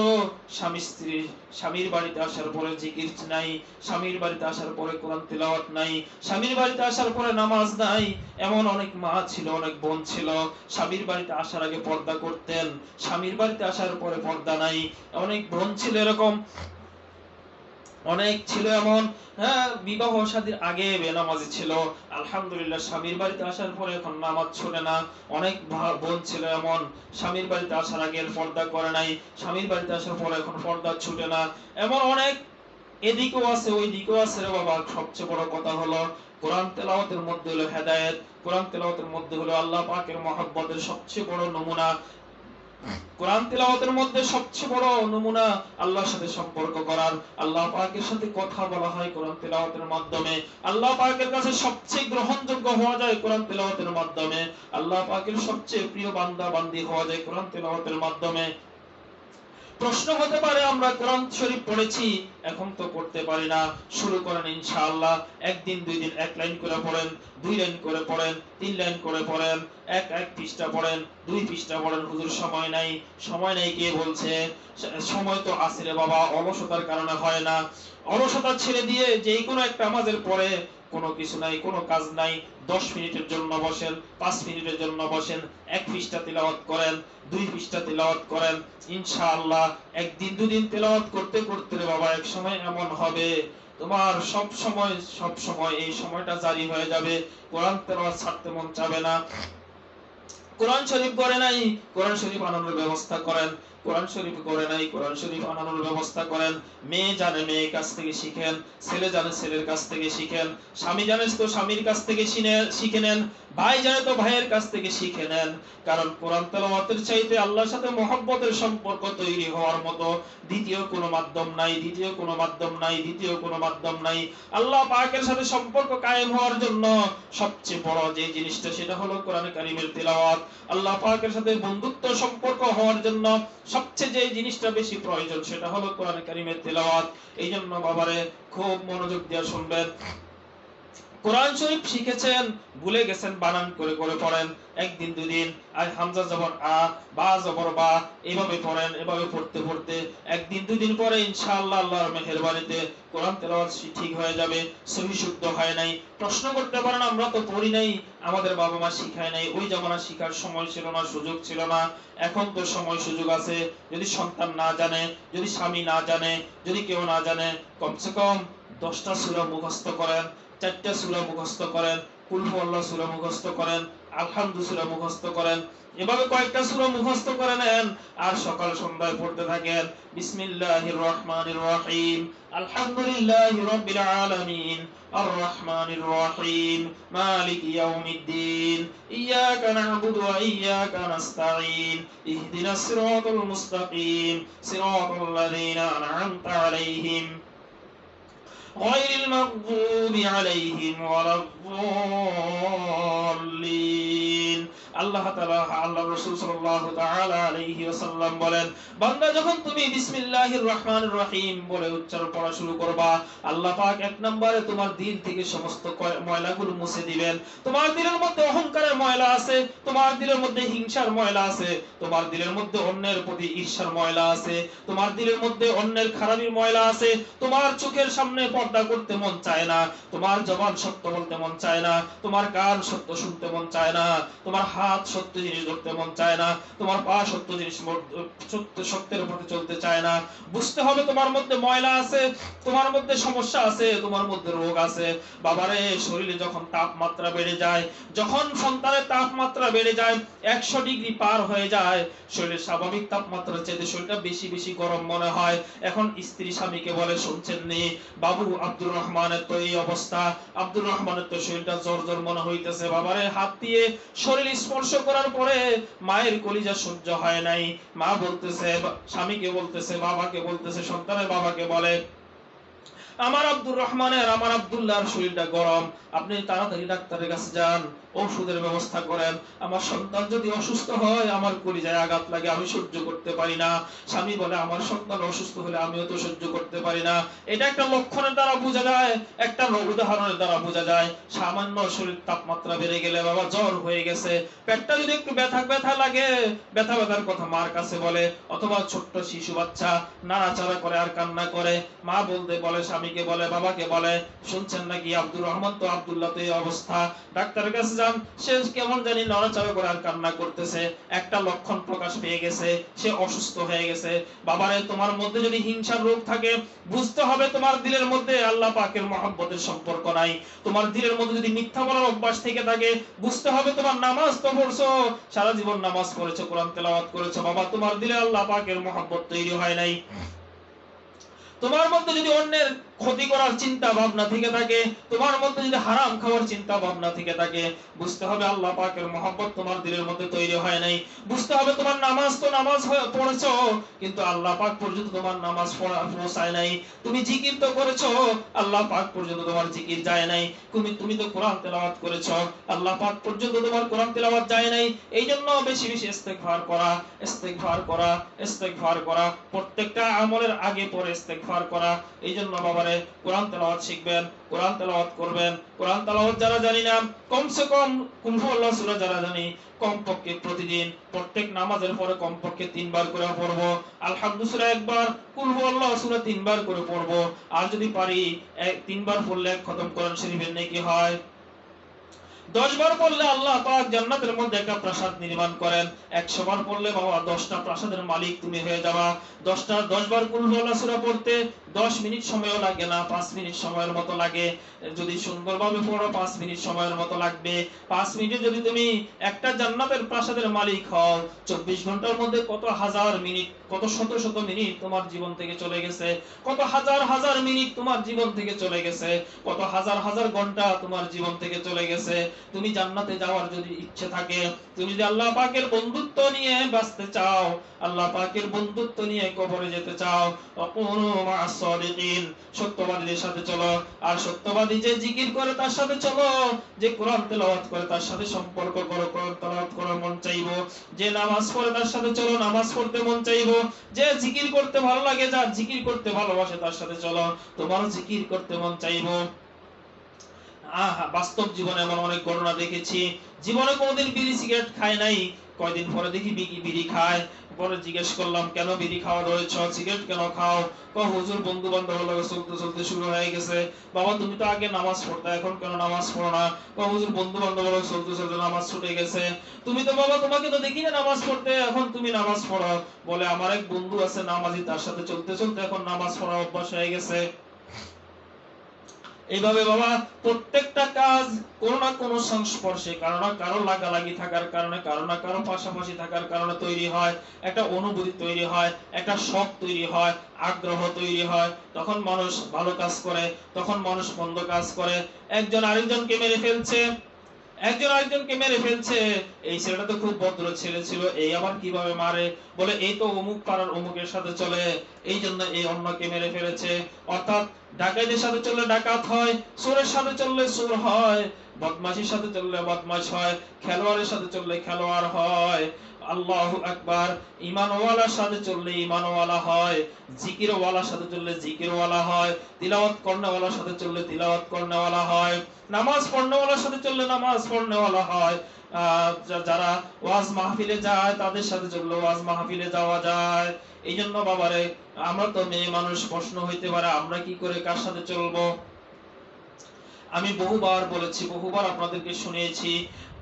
স্বামীর বাড়িতে আসার পরে জিকির নাই, স্বামীর বাড়িতে আসার পরে কোরআন তেলাওয়াত নাই, স্বামীর বাড়িতে আসার পরে নামাজ নাই। এমন অনেক মা ছিল, অনেক বোন ছিল, স্বামীর বাড়িতে আসার আগে পর্দা করতেন, স্বামীর বাড়িতে আসার পরে পর্দা নাই। অনেক বোন ছিল এরকম, অনেক ছিল এমন, হ্যাঁ, বিবাহ শাদীর আগে বেনামাজি ছিল, আলহামদুলিল্লাহ স্বামীর বাড়িতে আসার পরে এখন নামাজ ছোটে না। অনেক বোন ছিল এমন, স্বামীর বাড়িতে আসার আগে পর্দা করে নাই, স্বামীর বাড়িতে আসার পরে এখন পর্দা ছুটে না। এমন অনেক, এদিকেও আছে ওই দিকেও আছে রে বাবা। সবচেয়ে বড় কথা হলো কোরআন তেলাওয়াতের মধ্যে হলো হেদায়েত, কোরআন তেলাওয়াতের মধ্যে হলো আল্লাহ পাকের মহব্বতের সবচেয়ে বড় নমুনা। কোরআন তিলাওয়াতের মধ্যে সবচেয়ে বড় নমুনা আল্লাহর সাথে সম্পর্ক করার, আল্লাহ পাকের সাথে কথা বলা হয় কোরআন তিলাওয়াতের মাধ্যমে। আল্লাহ পাকের কাছে সবচেয়ে গ্রহণযোগ্য হওয়া যায় কোরআন তিলাওয়াতের মাধ্যমে। আল্লাহ পাকের সবচেয়ে প্রিয় বান্দা বান্দি হওয়া যায় কোরআন তিলাওয়াতের মাধ্যমে। প্রশ্ন হতে পারে আমরা কোরআন শরীফ পড়েছি, এখন তো পড়তে পারি না। শুরু করেন ইনশাআল্লাহ। একদিন দুই দিন এক লাইন করে পড়েন, দুই লাইন করে পড়েন, তিন লাইন করে পড়েন, এক এক পৃষ্ঠা পড়েন, দুই পৃষ্ঠা পড়েন। হুজুর সময় নাই, সময় নাই কে বলছে? সময় তো আছে রে বাবা, অলসতার কারণে হয় না। অলসতা ছেড়ে দিয়ে যেই কোনো একটা নামাজের পরে কোনো কিছু নাই, কোনো কাজ নাই, 10 মিনিটের জন্য বসেন, 5 মিনিটের জন্য বসেন, এক পৃষ্ঠা তিলাওয়াত করেন, দুই পৃষ্ঠা তিলাওয়াত করেন। ইনশাআল্লাহ একদিন দুদিন তিলাওয়াত করতে করতে রে বাবা এক সময় এমন হবে তোমার সব সময় এই সময়টা জারি হয়ে যাবে, কোরআন তেলাওয়াত ছাড়তে মন চাবে না। কোরআন শরীফ করে নাই, কোরআন শরীফ আনানোর ব্যবস্থা করেন। কোরআন শরীফ করে নাই, কোরআন শরীফ আনানোর ব্যবস্থা করেন। মেয়ে জানে মেয়ের কাছ থেকে শিখেন, ছেলে জানে ছেলের কাছ থেকে শিখেন, স্বামী জানে তো স্বামীর কাছ থেকে শিখে নেন, ভাই জানে তো ভাইয়ের কাছ থেকে শিখে নেন। কারণ কোরআন তেলাওয়াতের চাইতে আল্লাহর সাথে মহব্বতের সম্পর্ক তৈরি হওয়ার মতো দ্বিতীয় কোনো মাধ্যম নাই, দ্বিতীয় কোনো মাধ্যম নাই, দ্বিতীয় কোনো মাধ্যম নাই। আল্লাহ পাকের সাথে সম্পর্ক কায়েম হওয়ার জন্য সবচেয়ে বড় যে জিনিসটা সেটা হলো কোরআন কারীমের তিলাওয়াত। আল্লাহ পাকের সাথে বন্ধুত্ব সম্পর্ক হওয়ার জন্য সবচেয়ে যে জিনিসটা বেশি প্রয়োজন সেটা হলো কোরআন কারীমের তিলাওয়াত। এই জন্য বাবারে খুব মনোযোগ দিয়ে শুনবেন। কোরআন শরীফ শিখেছেন, ভুলে গেছেন, বানান করে করে পড়েন। একদিন দুদিন আর হামজা জবর আ, বা জবর বা, এভাবে পড়েন। এভাবে পড়তে পড়তে একদিন দুদিন পরে ইনশাআল্লাহ আল্লাহর মেহেরবানিতে কোরআন তেলাওয়াত ঠিক হয়ে যাবে। সহি শুদ্ধ হয় নাই, প্রশ্ন করতে পারেন আমরা তো পড়ি নাই, আমাদের বাবা মা শিখায় নাই। ওই জামানা শিখার সময় ছিল না, সুযোগ ছিল না। এখন তো সময় সুযোগ আছে। যদি সন্তান না জানে, যদি স্বামী না জানে, যদি কেউ না জানে, কমসে কম 10টা সূরা মুখস্থ করেন, 4টা সূরা মুখস্থ করেন, কুল হুয়াল্লাহ সূরা মুখস্থ করেন, আলহামদু সূরা মুখস্থ করেন। এভাবে কয়েকটা সূরা মুখস্থ করে নেন আর সকাল সন্ধ্যায় পড়তে থাকেন। বিসমিল্লাহির রহমানির রহিম, আলহামদুলিল্লাহি রাব্বিল আলামিন, আর রহমানির রহিম, মালিকি ইয়াউমিদ্দিন, ইয়াকা না'বুদু ওয়া ইয়াকা নাস্তাঈন, ইহদিনাস সিরাতাল মুস্তাকিম, সিরাতাল লাযীনা আন'আমতা আলাইহিম غير المغضوب عليهم ولا الضالين। আল্লাহ তাআলা, আল্লাহ রাসূল সাল্লাল্লাহু তাআলা আলাইহি ওয়াসাল্লাম বলেন, বান্দা যখন তুমি বিসমিল্লাহির রহমানির রহিম বলে উচ্চারণ পড়া শুরু করবা, আল্লাহ পাক এক নম্বরে তোমার দিল থেকে সমস্ত ময়লাগুলো মুছে দিবেন। তোমার দিলের মধ্যে অহংকারের ময়লা আছে, তোমার দিলের মধ্যে হিংসার ময়লা আছে, তোমার দিলের মধ্যে অন্যের প্রতি ঈর্ষার ময়লা আছে, তোমার দিলের মধ্যে অন্যের খারাপির ময়লা আছে, তোমার চোখের সামনে পর্দা করতে মন চায় না, তোমার জবান সত্য বলতে মন চায় না, তোমার কান সত্য শুনতে মন চায় না, তোমার হাত সত্য জিনিস ধরতে মন চায় না, তোমার পা সত্য জিনিস সত্যের উপরে চলতে চায় না। বুঝতে হবে তোমার মধ্যে ময়লা আছে, তোমার মধ্যে সমস্যা আছে, তোমার মধ্যে রোগ আছে। বাবারে, শরীরে যখন তাপমাত্রা বেড়ে যায়, যখন সন্তানের তাপমাত্রা বেড়ে যায়, 100 ডিগ্রি পার হয়ে যায়, শরীরের স্বাভাবিক তাপমাত্রার চেয়ে শরীরটা বেশি বেশি গরম মনে হয়। এখন স্ত্রী স্বামীকে বলে, শুনছেন নি বাবু, আব্দুর রহমানের তো এই অবস্থা, আব্দুর রহমানের তো শরীরটা জ্বর জ্বর মনে হইতেছে। বাবারে, হাত দিয়ে শরীর স্পর্শ করার পরে মায়ের কলিজা সহ্য হয় নাই। মা বলতেছে, স্বামীকে বলতেছে, বাবাকে বলতেছে, সন্তানের বাবাকে বলে, আমার আব্দুর রহমানের, আমার আব্দুল্লাহর শরীরটা গরম, আপনি তাড়াতাড়ি ডাক্তারের কাছে যান, ঔষধের ব্যবস্থা করেন। আমার সন্তান যদি অসুস্থ হয়, আমার কলিজায় আঘাত লাগে, আমি সহ্য করতে পারি না। স্বামী বলে, আমার সন্তান অসুস্থ হলে আমিও তো সহ্য করতে পারি না। এটা একটা লক্ষণের দ্বারা বোঝা যায়, একটা উদাহরণের দ্বারা বোঝা যায়। সামান্য শরীর তাপমাত্রা বেড়ে গেলে বাবা জ্বর হয়ে গেছে, পেটটা যদি একটু ব্যথা ব্যথা লাগে, ব্যথার কথা মার কাছে বলে, অথবা ছোট্ট শিশু বাচ্চা নাড়াচাড়া করে আর কান্না করে, মা বলতে বলে, স্বামীকে বলে, বাবাকে বলে, শুনছেন নাকি আব্দুর রহমান তো, আব্দুল্লাহ তো এই অবস্থা, ডাক্তারের কাছে যান, সে কেমন জানি নড়াচড়া করে আর কান্না করতেছে, একটা লক্ষণ প্রকাশ পেয়ে গেছে, সে অসুস্থ হয়ে গেছে। বাবারে, তোমার মধ্যে যদি হিংসার রোগ থাকে, বুঝতে হবে তোমার দিলের মধ্যে আল্লাহ পাকের মহব্বতের সম্পর্ক নাই। তোমার দিলের মধ্যে যদি মিথ্যা বলার অভ্যাস থেকে থাকে, বুঝতে হবে তোমার নামাজ তো পড়ছো, সারা জীবন নামাজ পড়েছো, কোরআন তেলাওয়াত করেছো, বাবা তোমার দিলে আল্লাহ পাকের মহব্বত তৈরি হয় নাই। তোমার মধ্যে যদি অন্যের ক্ষতি করার চিন্তা ভাবনা থেকে থাকে, তোমার মধ্যে যদি হারাম খাওয়ার চিন্তা ভাবনা থেকে থাকে, বুঝতে হবে আল্লাহ পাকের মহব্বত তোমার দিলের মধ্যে তৈরি হয় নাই। বুঝতে হবে তোমার নামাজ তো নামাজ পড়েছো, কিন্তু আল্লাহ পাক পর্যন্ত তোমার নামাজ পৌঁছায় নাই। তুমি জিকির তো করেছো, আল্লাহ পাক পর্যন্ত তোমার জিকির যায় নাই। তুমি তো কোরআন তেলাওয়াত করেছো, আল্লাহ পাক পর্যন্ত তোমার কোরআন তেলাওয়াত যায় নাই। এই জন্য বেশি বেশি ইস্তেগফার করা, ইস্তেগফার করা, ইস্তেগফার করা, প্রত্যেকটা আমলের আগে পরে ইস্তেগফার করা। এই জন্য বাবারে কোরআন তেলাওয়াত শিখবেন, কোরআন তেলাওয়াত করবেন। কোরআন তেলাওয়াত যারা জানি না, কমসে কম কুল হুয়াল্লাহ সূরা যারা জানি, কমপক্ষে প্রতিদিন প্রত্যেক নামাজের পরে কমপক্ষে 3 বার করে পড়ব। আলহামদুলিল্লাহ সূরা একবার, কুল হুয়াল্লাহ সূরা 3 বার করে পড়ব। আর যদি পারি 3 বার পড়লে খতম কোরআন শরীফের নেকি হয়। 10 বার পড়লে আল্লাহ পাক জান্নাতের মধ্যে একটা প্রাসাদ নির্মাণ করেন। 100 বার পড়লে বাবা 10টা প্রাসাদের মালিক তুমি হয়ে যাবা। 10 বার কুল হুয়াল্লাহ সূরা পড়তে 10 মিনিট সময়ও লাগে না, 5 মিনিট সময়ের মতো লাগে। যদি সুন্দরভাবে পড়ো 5 মিনিট সময়ের মতো লাগবে। 5 মিনিটে যদি তুমি একটা জান্নাতের প্রাসাদের মালিক হও, 24 ঘন্টার মধ্যে কত হাজার মিনিট, কত শত শত মিনিট তোমার জীবন থেকে চলে গেছে, কত হাজার হাজার মিনিট তোমার জীবন থেকে চলে গেছে, কত হাজার হাজার ঘন্টা তোমার জীবন থেকে চলে গেছে। তুমি জান্নাতে যাওয়ার যদি ইচ্ছে থাকে, তুমি যদি আল্লাহ পাকের বন্ধুত্ব নিয়ে বাঁচতে চাও, আল্লাহ পাকের বন্ধুত্ব নিয়ে কবরে যেতে চাও, তাকুনু মা'আস সাদিকিন, সত্যবাদীদের সাথে চলো। আর সত্যবাদী যে জিকির করে তার সাথে চলো, যে কোরআন তেলাওয়াত করে তার সাথে সম্পর্ক করো, কোরআন তেলাওয়াত করার মন চাইবো। যে নামাজ পড়ে তার সাথে চলো, নামাজ পড়তে মন চাইবো। যে জিকির করতে ভালো লাগে, যার জিকির করতে ভালোবাসে তার সাথে চলো, তোমারও জিকির করতে মন চাইবো। বাস্তব জীবনে এমন অনেক ঘটনা দেখেছি, জীবনে কোনোদিন বিড়ি সিগারেট খায় নাই, কয়দিন পরে দেখি বিড়ি খায়। পরে জিজ্ঞেস করলাম, কেন বিড়ি খাওয়া রয়েছ, সিগারেট কেন খাও? হুজুর বন্ধু বান্ধব লাগে চলতে চলতে শুরু হয়ে গেছে। বাবা তুমি তো আগে নামাজ পড়তে, এখন কেন নামাজ পড়ো না? হুজুর বন্ধু বান্ধব লাগে চলতে চলতে নামাজ ছুটে গেছে। তুমি তো বাবা, তোমাকে তো দেখি না নামাজ পড়তে, এখন তুমি নামাজ পড়ো। বলে আমার এক বন্ধু আছে নামাজি, তার সাথে চলতে চলতে এখন নামাজ পড়া অভ্যাস হয়ে গেছে। এইভাবে বাবা প্রত্যেকটা কাজ কোনো না কোনো সংস্পর্শে, কারো না কারো লাগালাগি থাকার কারণে, কারো না কারো পাশাপাশি থাকার কারণে তৈরি হয় একটা অনুভূতি, তৈরি হয় একটা শখ, তৈরি হয় আগ্রহ, তৈরি হয়। তখন মানুষ ভালো কাজ করে, তখন মানুষ মন্দ কাজ করে। একজন আরেকজনকে মেরে ফেলছে, একজন আরেকজনকে মেরে ফেলছে। এই ছেলেটা তো খুব ভদ্র ছেলে ছিল, এই আবার কিভাবে মারে? বলে এই তো অমুক পাড়ার অমুকের সাথে চলে, এই জন্য এই অন্যকে মেরে ফেলেছে। অর্থাৎ ডাকাতের সাথে চললে ডাকাত হয়, চোরের সাথে চললে চোর হয়, বদমাশির সাথে চললে বদমাশ হয়, খেলোয়াড়ের সাথে চললে খেলোয়াড় হয়। আল্লাহু আকবার। ঈমানওয়ালার সাথে চললে ঈমানওয়ালা হয়, জিকিরওয়ালার সাথে চললে জিকিরওয়ালা হয়, তিলাওয়াত করনেওয়ালার সাথে চললে তিলাওয়াত করনেওয়ালা হয়, নামাজ পড়নেওয়ালার সাথে চললে নামাজ পড়নেওয়ালা হয়। যারা ওয়াজ মাহফিলে যায় তাদের সাথে চললে ওয়াজ মাহফিলে যাওয়া যায়। এই জন্য বাবারে, আমরা তো মেয়ে মানুষ, প্রশ্ন হইতে পারে আমরা কি করে কার সাথে চলবো? আমি বহুবার বলেছি, বহুবার আপনাদেরকে শুনিয়েছি,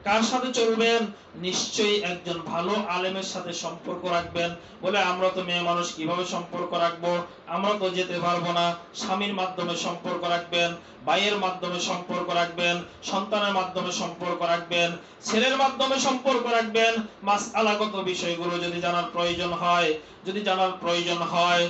কার সাথে চলবেন? নিশ্চয়ই একজন ভালো আলেমের সাথে সম্পর্ক রাখবেন। বলে আমরা তো মেয়ে মানুষ, কিভাবে সম্পর্ক রাখবো? আমরা তো যেতে পারবো না। স্বামীর মাধ্যমে সম্পর্ক রাখবেন, ভাইয়ের মাধ্যমে সম্পর্ক রাখবেন, সন্তানের মাধ্যমে সম্পর্ক রাখবেন, ছেলের মাধ্যমে সম্পর্ক রাখবেন। মাসআলাগত বিষয়গুলো যদি জানার প্রয়োজন হয়, যদি জানার প্রয়োজন হয়,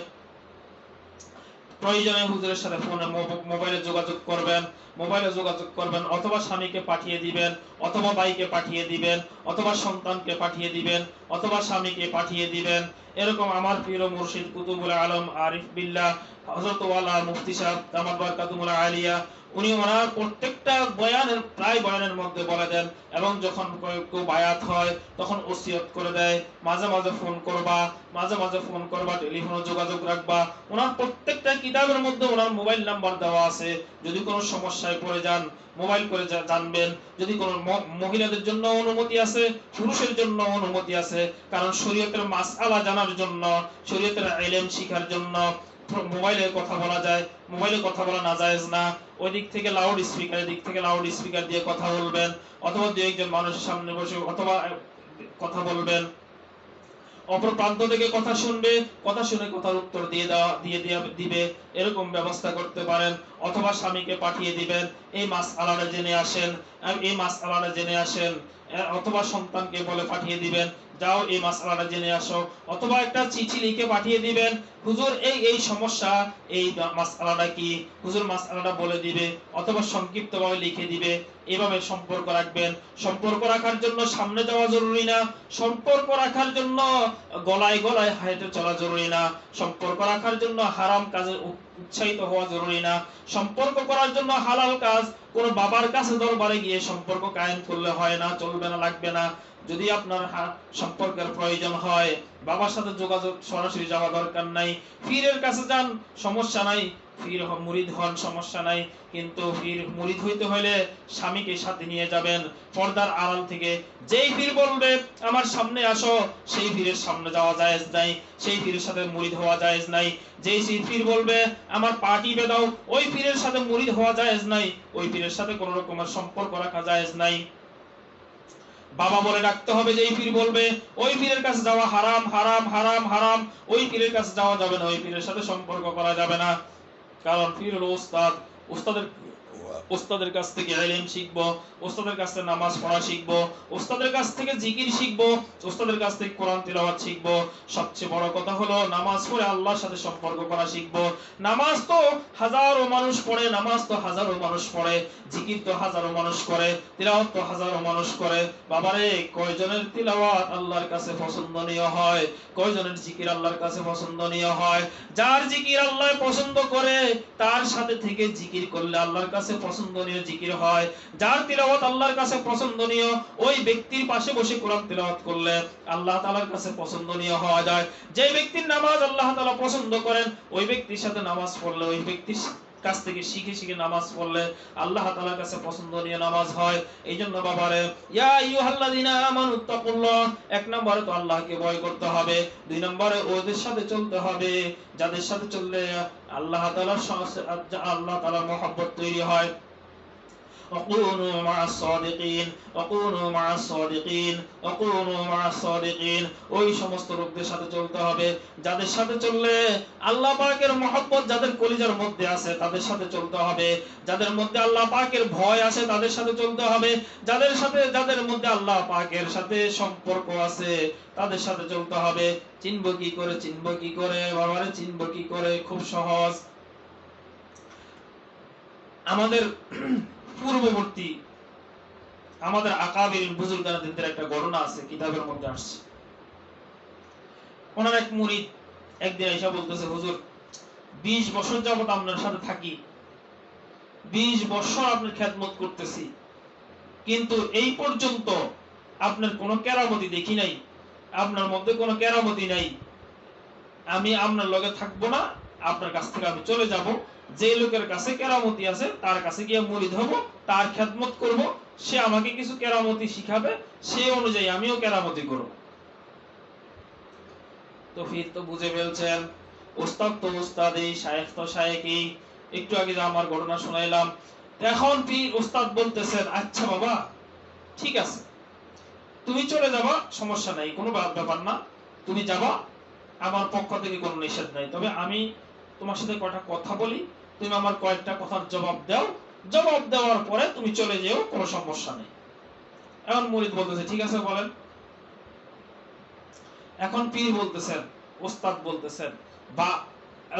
প্রয়োজনে হুজুরের সাথে ফোনে মোবাইলে যোগাযোগ করবেন, মোবাইলে যোগাযোগ করবেন, অথবা স্বামীকে পাঠিয়ে দিবেন, অথবা ভাইকে পাঠিয়ে দিবেন, অথবা সন্তানকে পাঠিয়ে দিবেন, অথবা স্বামীকে পাঠিয়ে দিবেন। এরকম আমার প্রিয় মুর্শিদ কুতুবুল আলম আরিফ বিল্লাহ হযরত ওয়ালা মুফতি সাহেব দামাত বারকাতুহুল আলিয়া, উনি ওনার প্রত্যেকটা বয়ানের, প্রায় বয়ানের মধ্যে বলে দেন। এবং যখন কেউ বায়াত হয় তখন ওসিয়ত করে দেয়, মাঝে মাঝে ফোন করবা, মাঝে মাঝে ফোন করবা, টেলিফোনে যোগাযোগ রাখবা। ওনার প্রত্যেকটা কিতাবের মধ্যে ওনার মোবাইল নাম্বার দেওয়া আছে। যদি কোনো সমস্যায় পড়ে যান মোবাইল করে জানবেন। যদি কোনো মহিলাদের জন্য অনুমতি আছে, পুরুষের জন্য অনুমতি আছে। কারণ শরীয়তের মাসআলা জানার জন্য, শরীয়তের ইলম শিখার জন্য মোবাইলে কথা বলা যায়, মোবাইলে কথা বলা নাজায়েজ না। ওই দিক থেকে লাউড স্পিকারের দিক থেকে লাউড স্পিকার দিয়ে কথা বলবেন, অথবা দুই একজন মানুষের সামনে বসে অথবা কথা বলবেন। অপর প্রান্ত থেকে কথা শুনবে, কথা শুনে কথার উত্তর দিবে, এরকম ব্যবস্থা করতে পারেন। অথবা স্বামীকে পাঠিয়ে দিবেন, এই মাসআলাটা জেনে আসেন, এই মাসআলাটা জেনে আসেন। অথবা সন্তানকে বলে পাঠিয়ে দিবেন যাও এই মাসআলাটা জেনে আসো, অথবা একটা চিঠি লিখে পাঠিয়ে দিবেন, হুজুর এই সমস্যা, এই মাসআলাটা কি, হুজুর মাসআলাটা বলে দিবে, অথবা সংক্ষিপ্তভাবে লিখে দিবে। এভাবে সম্পর্ক রাখবেন। সম্পর্ক রাখার জন্য সামনে যাওয়া জরুরি না, সম্পর্ক রাখার জন্য গলায় গলায় হাঁটে চলা জরুরি না, সম্পর্ক রাখার জন্য হারাম কাজে উৎসাহিত হওয়া জরুরি না, সম্পর্ক করার জন্য হালাল কাজ কোন বাবার কাছে দরবারে গিয়ে সম্পর্ক কায়েম করলে হয় না, চলবে না, লাগবে না। যদি আপনার সম্পর্কের প্রয়োজন হয়, বাবার সাথে যোগাযোগ সরাসরি যাওয়া দরকার নাই, পীরের কাছে যান, সমস্যা নাই, পীর মুরিদ হন, সমস্যা নাই। কিন্তু পীর মুরিদ হইতে হলে স্বামীকে সাথে নিয়ে যাবেন পর্দার আড়াল থেকে। যেই পীর বলবে আমার সামনে আসো, সেই পীরের সামনে যাওয়া জায়েজ নাই, সেই পীরের সাথে মুরিদ হওয়া জায়েজ নাই। যেই পীর বলবে আমার পা টিপে দাও, ওই পীরের সাথে মুরিদ হওয়া জায়েজ নাই, ওই পীরের সাথে কোনো রকমের সম্পর্ক রাখা জায়েজ নাই। বাবা বলে ডাকতে হবে যেই পীর বলবে, ওই পীরের কাছে যাওয়া হারাম, হারাম, হারাম, হারাম। ওই পীরের কাছে যাওয়া যাবে না, ওই পীরের সাথে সম্পর্ক করা যাবে না। কারণ পীর হলো উস্তাদ, উস্তাদের কাছ থেকে ইলম শিখবো, উস্তাদের কাছ থেকে নামাজ পড়া শিখবো, উস্তাদের কাছ থেকে জিকির শিখবো, উস্তাদের কাছ থেকে কোরআন তিলাওয়াত শিখবো। সবচেয়ে বড় কথা হলো নামাজ পড়ে আল্লাহর সাথে সম্পর্ক করা শিখবো। নামাজ তো হাজারো মানুষ পড়ে, নামাজ তো হাজারো মানুষ পড়ে, জিকির তো হাজারো মানুষ করে, তিলাওয়াত তো হাজারো মানুষ করে। বাবারে, কয়জনের তিলাওয়াত আল্লাহর কাছে পছন্দনীয় হয়, কয়জনের জিকির আল্লাহর কাছে পছন্দনীয় হয়? যার জিকির আল্লাহ পছন্দ করে তার সাথে থেকে জিকির করলে আল্লাহর কাছে পছন্দনীয় জিকির হয়। যার তিলাওয়াত আল্লাহর কাছে পছন্দনীয়, ওই ব্যক্তির পাশে বসে কোরআন তিলাওয়াত করলে আল্লাহ তাআলার কাছে পছন্দনীয় হওয়া যায়। যে ব্যক্তির নামাজ আল্লাহ তাআলা পছন্দ করেন, ওই ব্যক্তির সাথে নামাজ পড়লে, ওই ব্যক্তির কাছ থেকে শিখে শিখে নামাজ পড়লে আল্লাহ তাআলার কাছে পছন্দনীয় নামাজ হয়। এইজন্য বাবারে, ইয়া আইয়ুহাল্লাযিনা আমানুত্তাকুল্লাহ, এক নম্বরে তো আল্লাহকে ভয় করতে হবে, দুই নম্বরে ওদের সাথে চলতে হবে যাদের সাথে চললে আল্লাহ তাআলার মহব্বত তৈরি হয়। وكونوا مع الصادقين وكونوا مع الصادقين وكونوا مع الصادقين। ওই সমস্ত লোকদের সাথে চলতে হবে যাদের সাথে চললে আল্লাহ পাকের মহব্বত যাদের কলিজার মধ্যে আছে তাদের সাথে চলতে হবে, যাদের মধ্যে আল্লাহ পাকের ভয় আছে তাদের সাথে চলতে হবে, যাদের মধ্যে আল্লাহ পাকের সাথে সম্পর্ক আছে তাদের সাথে চলতে হবে। চিনব কি করে, চিনব কি করে বাবারে, চিনব কি করে? খুব সহজ। আমাদের পূর্ববর্তী আমাদের আকাবির বুজুর্গানদের একটা ঘটনা আছে, কিতাবের মধ্যে আসছে। ওনার এক মুরিদ একদিন এসে বলতেছে, হুজুর 20 বছর যাবত আপনার সাথে থাকি, 20 বছর আপনার খেদমত করতেছি, কিন্তু এই পর্যন্ত আপনার কোনো কেরামতি দেখি নাই, আপনার মধ্যে কোনো কেরামতি নাই। আমি আপনার লগে থাকবো না, আপনার কাছ থেকে আমি চলে যাব। যে লোকের কাছে কেরামতি আছে তার কাছে গিয়ে মুরিদ হব, তার খেদমত করব, সে আমাকে কিছু কেরামতি শিখাবে, সে অনুযায়ী আমিও কেরামতি করব। তো ফির তো বুঝে ফেলছেন, উস্তাদ তো উস্তাদই, শায়েখ তো শায়েখই। একটু আগে যে আমার ঘটনা শোনাইলাম, এখন পীর উস্তাদ বলতেছেন, আচ্ছা বাবা ঠিক আছে, তুমি চলে যাবা, সমস্যা নাই, কোনো ব্যাপার না, তুমি যাবা, আমার পক্ষ থেকে কোনো নিষেধ নাই, তবে আমি তোমার সাথে কয়টা কথা বলি, তুমি আমার কয়েকটা কথার জবাব দাও, জবাব দেওয়ার পরে তুমি চলে যেও, কোনো সমস্যা নেই। এখন মুরিদ বলতেছে ঠিক আছে বলেন। এখন পীর বলতেছেন, ওস্তাদ বলতেছেন, বা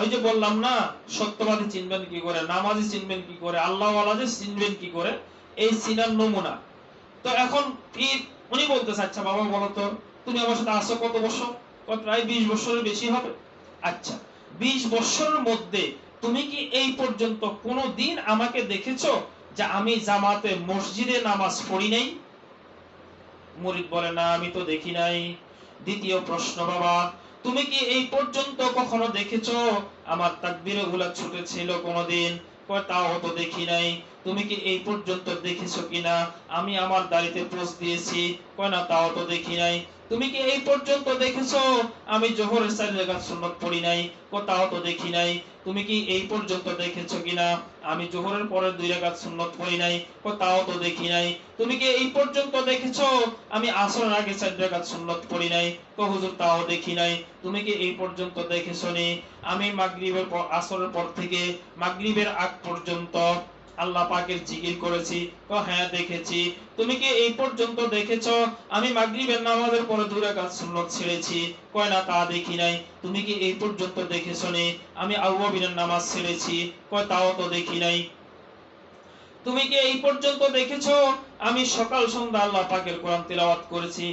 ওই যে বললাম না, সত্যবাদী চিনবেন কি করে, নামাজি চিনবেন কি করে, আল্লাহওয়ালা যে চিনবেন কি করে, এই চিনার নমুনা। তো এখন পীর উনি বলতেছে, আচ্ছা বাবা বলো তো, তুমি আমার সাথে আসো কত বছর? প্রায় 20 বছরের বেশি হবে। আচ্ছা, 20 বছরের মধ্যে তুমি কি এই পর্যন্ত কোনো দিন আমাকে দেখেছো যে আমি জামাতে মসজিদে নামাজ পড়ি নাই? মুরিদ বলে, না আমি তো দেখি নাই। দ্বিতীয় প্রশ্ন, বাবা তুমি কি এই পর্যন্ত কখনো দেখেছো আমার তাকবীরে উলা ছুটেছিল কোনোদিন? কয় তাও তো দেখি নাই। তুমি কি এই পর্যন্ত দেখেছো কিনা আমি আমার দাড়িতে পোঁছ দিয়েছি? কয় না, তাও তো দেখি নাই। তুমি কি এই পর্যন্ত দেখেছো আমি জোহরের 4 রাকাত সুন্নাত পড়ি নাই? কয় তাও তো দেখি নাই। তুমি কি এই পর্যন্ত দেখেছো কিনা আমি জোহরের পরে 2 রাকাত সুন্নাত পড়ি নাই? কয় তাও তো দেখি নাই। তুমি কি এই পর্যন্ত দেখেছো আমি আসরের আগে 4 রাকাত সুন্নাত পড়ি নাই? কয় হুজুর তাও দেখি নাই। তুমি কি এই পর্যন্ত দেখেছো নি আমি মাগরিবের পর, আসরের পর থেকে মাগরিবের আগ পর্যন্ত আল্লাহ পাকের জিকির করেছি। হ্যাঁ দেখেছি। তুমি কি এই পর্যন্ত দেখেছো আমি মাগরিবের নামাজের পরে 2 রাকাত সুন্নাত ছেড়েছি? কয় না তা দেখি নাই। তুমি কি এই পর্যন্ত দেখেছো নি আমি আউয়াবিনের নামাজ ছেড়েছি? কয় তাও তো দেখি নাই। তুমি কি এই পর্যন্ত দেখেছো আমি সকাল সন্ধ্যা আল্লাহ পাকের কোরআন তিলাওয়াত করেছি?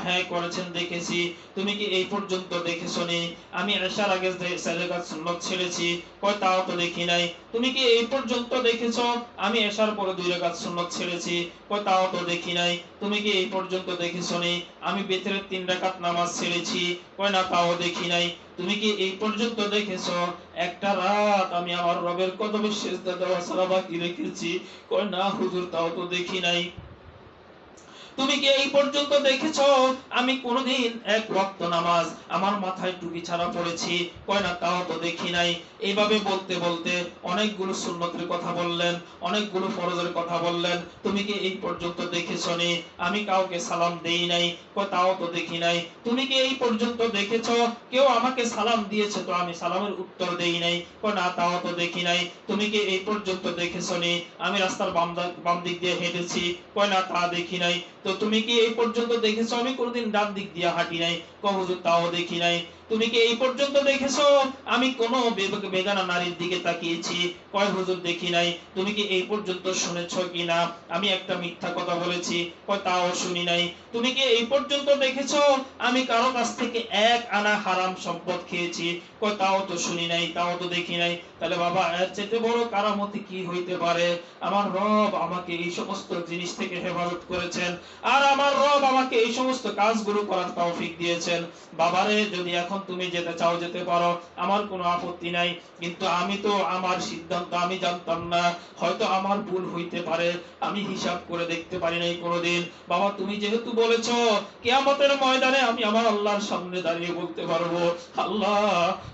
হ্যাঁ করেছেন দেখেছি। তুমি কি এই পর্যন্ত দেখেছো নি আমি এশার আগে 4 রাকাত সুন্নাত ছেড়েছি? কয় তাও তো দেখি নাই। তুমি কি এই পর্যন্ত দেখেছো আমি এশার পরে 2 রাকাত সুন্নাত ছেড়েছি? কয় তাও তো দেখি নাই। তুমি কি এই পর্যন্ত দেখেছো নি আমি বিতরের 3 রাকাত নামাজ ছেড়েছি? কয় না তাও দেখি নাই। তুমি কি এই পর্যন্ত দেখেছো একটা রাত আমি আমার রবের কদমে সিজদা দেওয়া ছাড়া বাকি রেখেছি? কয় না হুজুর তাও তো দেখি নাই। তুমি কি এই পর্যন্ত দেখেছো আমি কোনদিন এক ওয়াক্ত নামাজ আমার মাথায় টুপি ছাড়া পড়েছি? কয় না তাও তো দেখি নাই। এইভাবে বলতে বলতে অনেকগুলো সুন্নতের কথা বললেন, অনেকগুলো ফরজের কথা বললেন। তুমি কি এই পর্যন্ত দেখেছো নি আমি কাউকে সালাম দেই নাই? কয় তাও তো দেখি নাই। তুমি কি এই পর্যন্ত দেখেছো কেউ আমাকে সালাম দিয়েছে তো আমি সালামের উত্তর দেই নাই? কয় না তাও তো দেখি নাই। তুমি কি এই পর্যন্ত দেখেছো নি আমি রাস্তার বাম দিক দিয়ে হেঁটেছি? কয় না তা দেখি নাই। তো তুমি কি এই পর্যন্ত দেখেছো আমি কোনদিন ডান দিক দিয়ে হাঁটি নাই? কয় হুজুর তাও দেখি নাই। তুমি কি এই পর্যন্ত দেখেছো আমি কোন বেগানা নারীর দিকে তাকিয়েছি? কয় হুজুর দেখি নাই। তুমি কি এই পর্যন্ত শুনেছো কিনা আমি একটা মিথ্যা কথা বলেছি? কয় তাও শুনি নাই। তুমি কি এই পর্যন্ত দেখেছো আমি কারো কাছ থেকে 1 আনা হারাম সম্পদ খেয়েছি? কয় তাও তো শুনি নাই, তাও তো দেখি নাই। তাহলে বাবা এর চেয়ে বড় কারামতি কি হইতে পারে? আমার রব আমাকে এই সমস্ত জিনিস থেকে হেফাজত করেছেন, আর আমার রব আমাকে এই সমস্ত কাজগুলো করার তৌফিক দিয়েছেন। বাবারে যদি এখন তুমি যেতে চাও যেতে পারো, আমার কোনো আপত্তি নাই। কিন্তু আমি তো আমার সিদ্ধান্ত আমি জানতাম না, হয়তো আমার ভুল হইতে পারে, আমি হিসাব করে দেখতে পারি নাই কোনোদিন। বাবা তুমি যেহেতু বলেছো কিয়ামতের ময়দানে আমি আমার আল্লাহর সামনে দাঁড়িয়ে বলতে পারবো, আল্লাহ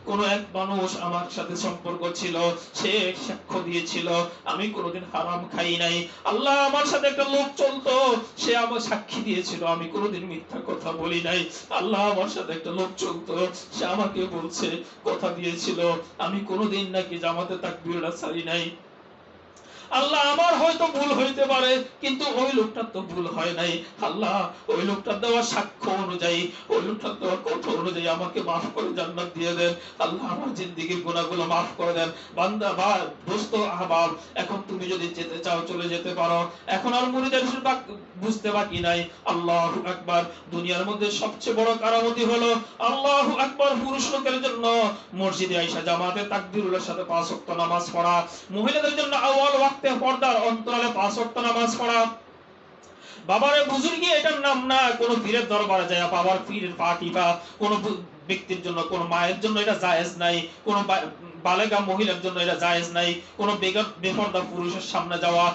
কোন এক মানুষ আমার সাথে সম্পর্ক ছিল, সে সাক্ষ্য দিয়েছিল আমি কোনোদিন হারাম খাই নাই। আল্লাহ আমার সাথে একটা লোক চলতো, সে আমার সাক্ষী দিয়েছিল আমি কোনোদিন মিথ্যা কথা বলি নাই। আল্লাহ আমার সাথে একটা লোক চলতো, সে আমাকে বলছে কথা দিয়েছিল আমি কোনোদিন নাকি জামাতে তাকবীরটা ছাড়ি নাই। আল্লাহ আমার হয়তো ভুল হইতে পারে, কিন্তু ওই লোকটার তো ভুল হয় নাই। আল্লাহ ওই লোকটার দেওয়া সাক্ষ্য অনুযায়ী, ওই লোকটার দেওয়া কথা অনুযায়ী আমাকে মাফ করে জান্নাত দিয়ে দেন। আল্লাহ আমার জিন্দেগীর গুনাহগুলো মাফ করে দেন। বান্দা বা দোস্ত আহবাব, এখন তুমি যদি যেতে চাও চলে যেতে পারো, এখন আর মুরিদের বুঝতে বাকি নাই। আল্লাহু আকবার। দুনিয়ার মধ্যে সবচেয়ে বড় কারামতি হলো আল্লাহু আকবার পুরুষ লোকের জন্য মসজিদে আইসা জামাতে তাকবীরের সাথে 5 ওয়াক্ত নামাজ পড়া, মহিলাদের জন্য আউয়াল ওয়াক্তে পর্দার অন্তরালে 5 ওয়াক্ত নামাজ পড়া। বাবারে বুজুর্গি এটার নাম না কোন পীরের দরবারে যায় বাবার পীরের পা টিপা কোন ব্যক্তির জন্য, কোন মায়ের জন্য এটা জায়েজ নাই, কোন বালেগা মহিলার জন্য এটা জায়েজ নাই, কোন বেপরদা পুরুষের সামনে যাওয়া,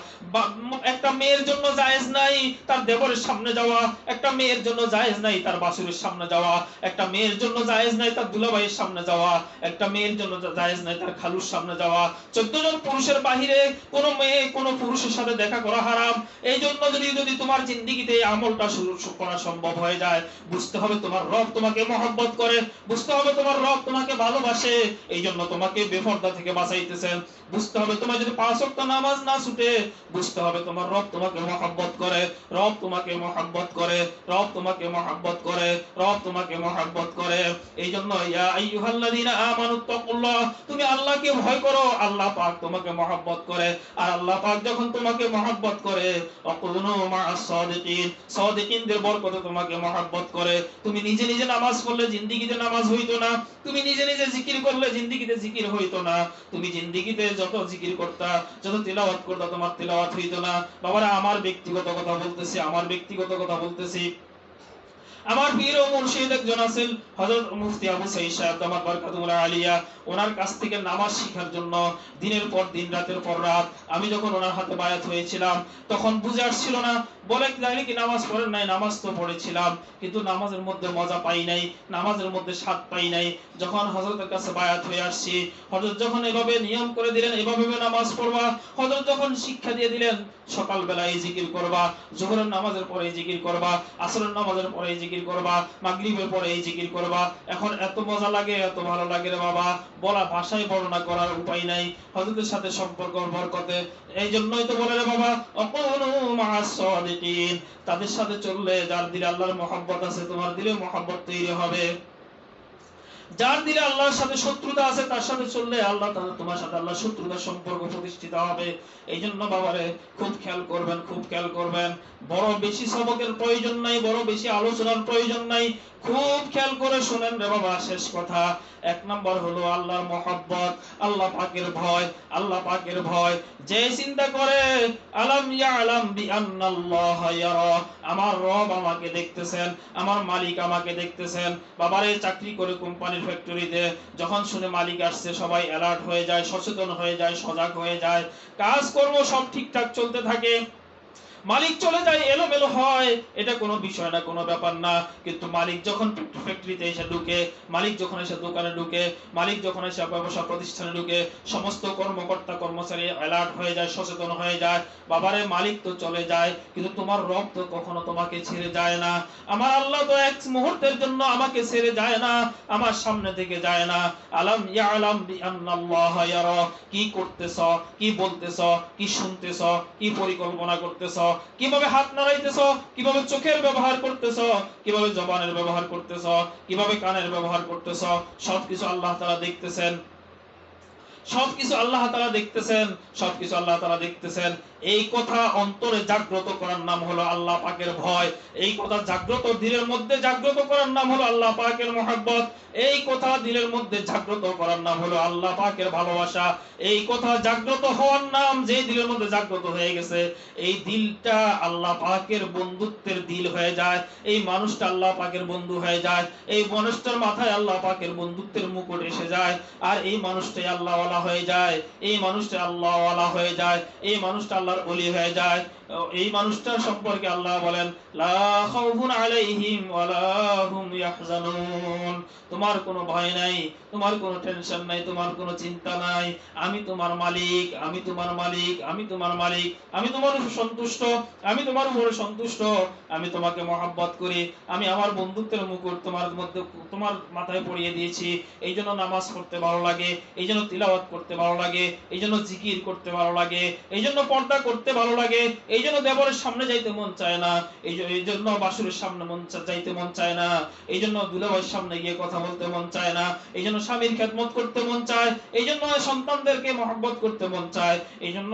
একটা মেয়ের জন্য জায়েজ নাই তার দেবরের সামনে যাওয়া, একটা মেয়ের জন্য জায়েজ নাই তার বাসুরের সামনে যাওয়া, একটা মেয়ের জন্য জায়েজ নাই তার দুলাভাইয়ের সামনে যাওয়া, একটা মেয়ের জন্য জায়েজ নাই তার খালুর সামনে যাওয়া। 14 জন পুরুষের বাহিরে কোন মেয়ে কোন পুরুষের সাথে দেখা করা হারাম। এই জন্য যদি তোমার জিন্দেগিতে এই আমলটা শুরু করা সম্ভব হয়ে যায়, বুঝতে হবে তোমার রব তোমাকে মহব্বত করে, বুঝতে হবে তোমার রব তোমাকে ভালোবাসে, এই জন্য তোমাকে বেপরদা থেকে বাঁচাইতেছেন। বুঝতে হবে তোমার যদি 5 ওয়াক্ত নামাজ না ছুটে, বুঝতে হবে তোমার রব তোমাকে মহব্বত করে, রব তোমাকে মহব্বত করে, রব তোমাকে মহব্বত করে, রব তোমাকে মহব্বত করে। এই জন্য ইয়া আইয়ুহাল্লাযীনা আমানুত্তাকুল্লাহ, তুমি আল্লাহকে ভয় করো, আল্লাহ পাক তোমাকে মহব্বত করে। আর আল্লাহ পাক যখন তোমাকে মহব্বত করে, ওয়াকুনু মা'আস সাদিকিন, সাদিকিনদের বরকতে তোমাকে মহব্বত করে। তুমি নিজে নিজে নামাজ পড়লে জিন্দেগিতে নামাজ হইতো না, তুমি নিজে নিজে জিকির করলে জিন্দেগিতে জিকির হইতো না, তুমি জিন্দেগিতে যত জিকির করতা যত তিলাওয়াত করতা তোমার তিলাওয়াত হইতো না। বাবারা আমার ব্যক্তিগত কথা বলতেছি, আমার ব্যক্তিগত কথা বলতেছি। আমার পীর ও মুর্শিদ একজন আছেন হযরত মুফতি আবু সাঈদ সাহেব দামাত বারকাতুল্লাহ আলিয়া, ওনার কাছ থেকে নামাজ শিখার জন্য দিনের পর দিন রাতের পর রাত আমি যখন ওনার হাতে বায়াত হয়েছিলাম তখন বুঝে আসছিল না। বলে তাইলে কি নামাজ পড়েন নাই? নামাজ তো পড়েছিলাম, কিন্তু নামাজের মধ্যে মজা পাই নাই, নামাজের মধ্যে স্বাদ পাই নাই। যখন হযরতের কাছে বায়াত হয়ে আসছি, হযরত যখন এভাবে নিয়ম করে দিলেন এভাবে নামাজ পড়বা, হযরত যখন শিক্ষা দিয়ে দিলেন সকালবেলা এই জিকির করবা, যোহরের নামাজের পরে এই জিকির করবা, আসরের নামাজের পরে এই জিকির জিকির করবা, মাগরিবের পরে এই জিকির করবা। এখন এত মজা লাগে, এত ভালো লাগে রে বাবা, বলা ভাষায় বর্ণনা করার উপায় নাই হযরতের সাথে সম্পর্ক বরকতে। এই জন্যই তো বলে রে বাবা, আকুনু মা'আস সাদিকিন, তাদের সাথে চললে যার দিলে আল্লাহর মহব্বত আছে তোমার দিলে মহব্বত তৈরি হবে। যার দিলে আল্লাহর সাথে শত্রুতা আছে তার সাথে চললে আল্লাহ তাআলা তোমার সাথে আল্লাহর শত্রুতার সম্পর্ক প্রতিষ্ঠিত হবে। এই জন্য বাবারে খুব খেয়াল করবেন, খুব খেয়াল করবেন। বড় বেশি সবকের প্রয়োজন নাই, বড় বেশি আলোচনার প্রয়োজন নাই, খুব খেয়াল করে শুনেন রে বাবা। শেষ কথা, এক নম্বর হলো আল্লাহর মহব্বত, আল্লাহ পাকের ভয়। আল্লাহ পাকের ভয় যে চিন্তা করে আলাম ইয়ালাম বিআন্নাল্লাহা ইয়ারা, আমার রব আমাকে দেখতেছেন, আমার মালিক আমাকে দেখতেছেন। বাবারে চাকরি করে কোম্পানির ফ্যাক্টরিতে যখন শুনে মালিক আসছে সবাই অ্যালার্ট হয়ে যায়, সচেতন হয়ে যায়, সজাগ হয়ে যায়, কাজকর্ম সব ঠিকঠাক চলতে থাকে। মালিক চলে যায় এলোমেলো হয়, এটা কোনো বিষয় না, কোনো ব্যাপার না। কিন্তু মালিক যখন ফ্যাক্টরিতে এসে ঢুকে, মালিক যখন এসে দোকানে ঢুকে, মালিক যখন এসে ব্যবসা প্রতিষ্ঠানে ঢুকে, সমস্ত কর্মকর্তা কর্মচারী অ্যালার্ট হয়ে যায়, সচেতন হয়ে যায়। বাবারে মালিক তো চলে যায় কিন্তু তোমার রব তো কখনো তোমাকে ছেড়ে যায় না। আমার আল্লাহ তো এক মুহূর্তের জন্য আমাকে ছেড়ে যায় না, আমার সামনে থেকে যায় না। আলাম ইয়ালাম বিআন্নাল্লাহা ইয়ারা, কি করতেছ, কি বলতেছ, কি শুনতেছ, কি পরিকল্পনা করতেছ, কিভাবে হাত নাড়াইতেছ, কিভাবে চোখের ব্যবহার করতেছ, কিভাবে জবানের ব্যবহার করতেছ, কিভাবে কানের ব্যবহার করতেছ, সবকিছু আল্লাহ তাআলা দেখতেছেন। সবকিছু আল্লাহ তাআলা দেখতেছেন, সবকিছু আল্লাহ তাআলা দেখতেছেন। এই কথা অন্তরে জাগ্রত করার নাম হলো আল্লাহ পাকের ভয়। এই কথা জাগ্রত দিলের মধ্যে জাগ্রত করার নাম হলো আল্লাহ পাকের মহব্বত। এই কথা দিলের মধ্যে জাগ্রত করার নাম হলো আল্লাহ পাকের ভালোবাসা। এই কথা জাগ্রত হওয়ার নাম, যে দিলের মধ্যে জাগ্রত হয়ে গেছে এই দিলটা আল্লাহ পাকের বন্ধুত্বের দিল হয়ে যায়। এই মানুষটা আল্লাহ পাকের বন্ধু হয়ে যায়, এই মানুষটার মাথায় আল্লাহ পাকের বন্ধুত্বের মুকুট এসে যায়। আর এই মানুষটাই আল্লাহ ওয়ালা হয়ে যায়, এই মানুষটা আল্লাহ ওয়ালা হয়ে যায়, এই মানুষটা আল্লাহর ওলি হয়ে যায়। এই মানুষটার সম্পর্কে আল্লাহ বলেন, লা খাউফুন আলাইহিম ওয়ালা হুম ইয়াহজানুন, তোমার কোনো ভয় নাই, তোমার কোনো টেনশন নাই, তোমার কোনো চিন্তা নাই। আমি তোমার মালিক, আমি তোমার মালিক, আমি তোমার মালিক, আমি তোমার সন্তুষ্ট, আমি তোমার উপরে সন্তুষ্ট, আমি তোমাকে মহব্বত করি, আমি আমার বন্ধুত্বের মুকুট তোমার মধ্যে, তোমার মাথায় পরিয়ে দিয়েছি। এই জন্য নামাজ পড়তে ভালো লাগে, এই জন্য তিলাওয়াত করতে ভালো লাগে, এই জন্য জিকির করতে ভালো লাগে, এই জন্য পর্দা করতে ভালো লাগে, এই জন্য দেবরের সামনে যাইতে মন চায় না, এই জন্য বাসুরের সামনে যাইতে মন চায় না, এই জন্য দুলাভাইয়ের সামনে গিয়ে কথা বলতে মন চায় না, এই জন্য স্বামীর খেদমত করতে মন চায়, এই জন্য সন্তানদেরকে মহব্বত করতে মন চায়, এই জন্য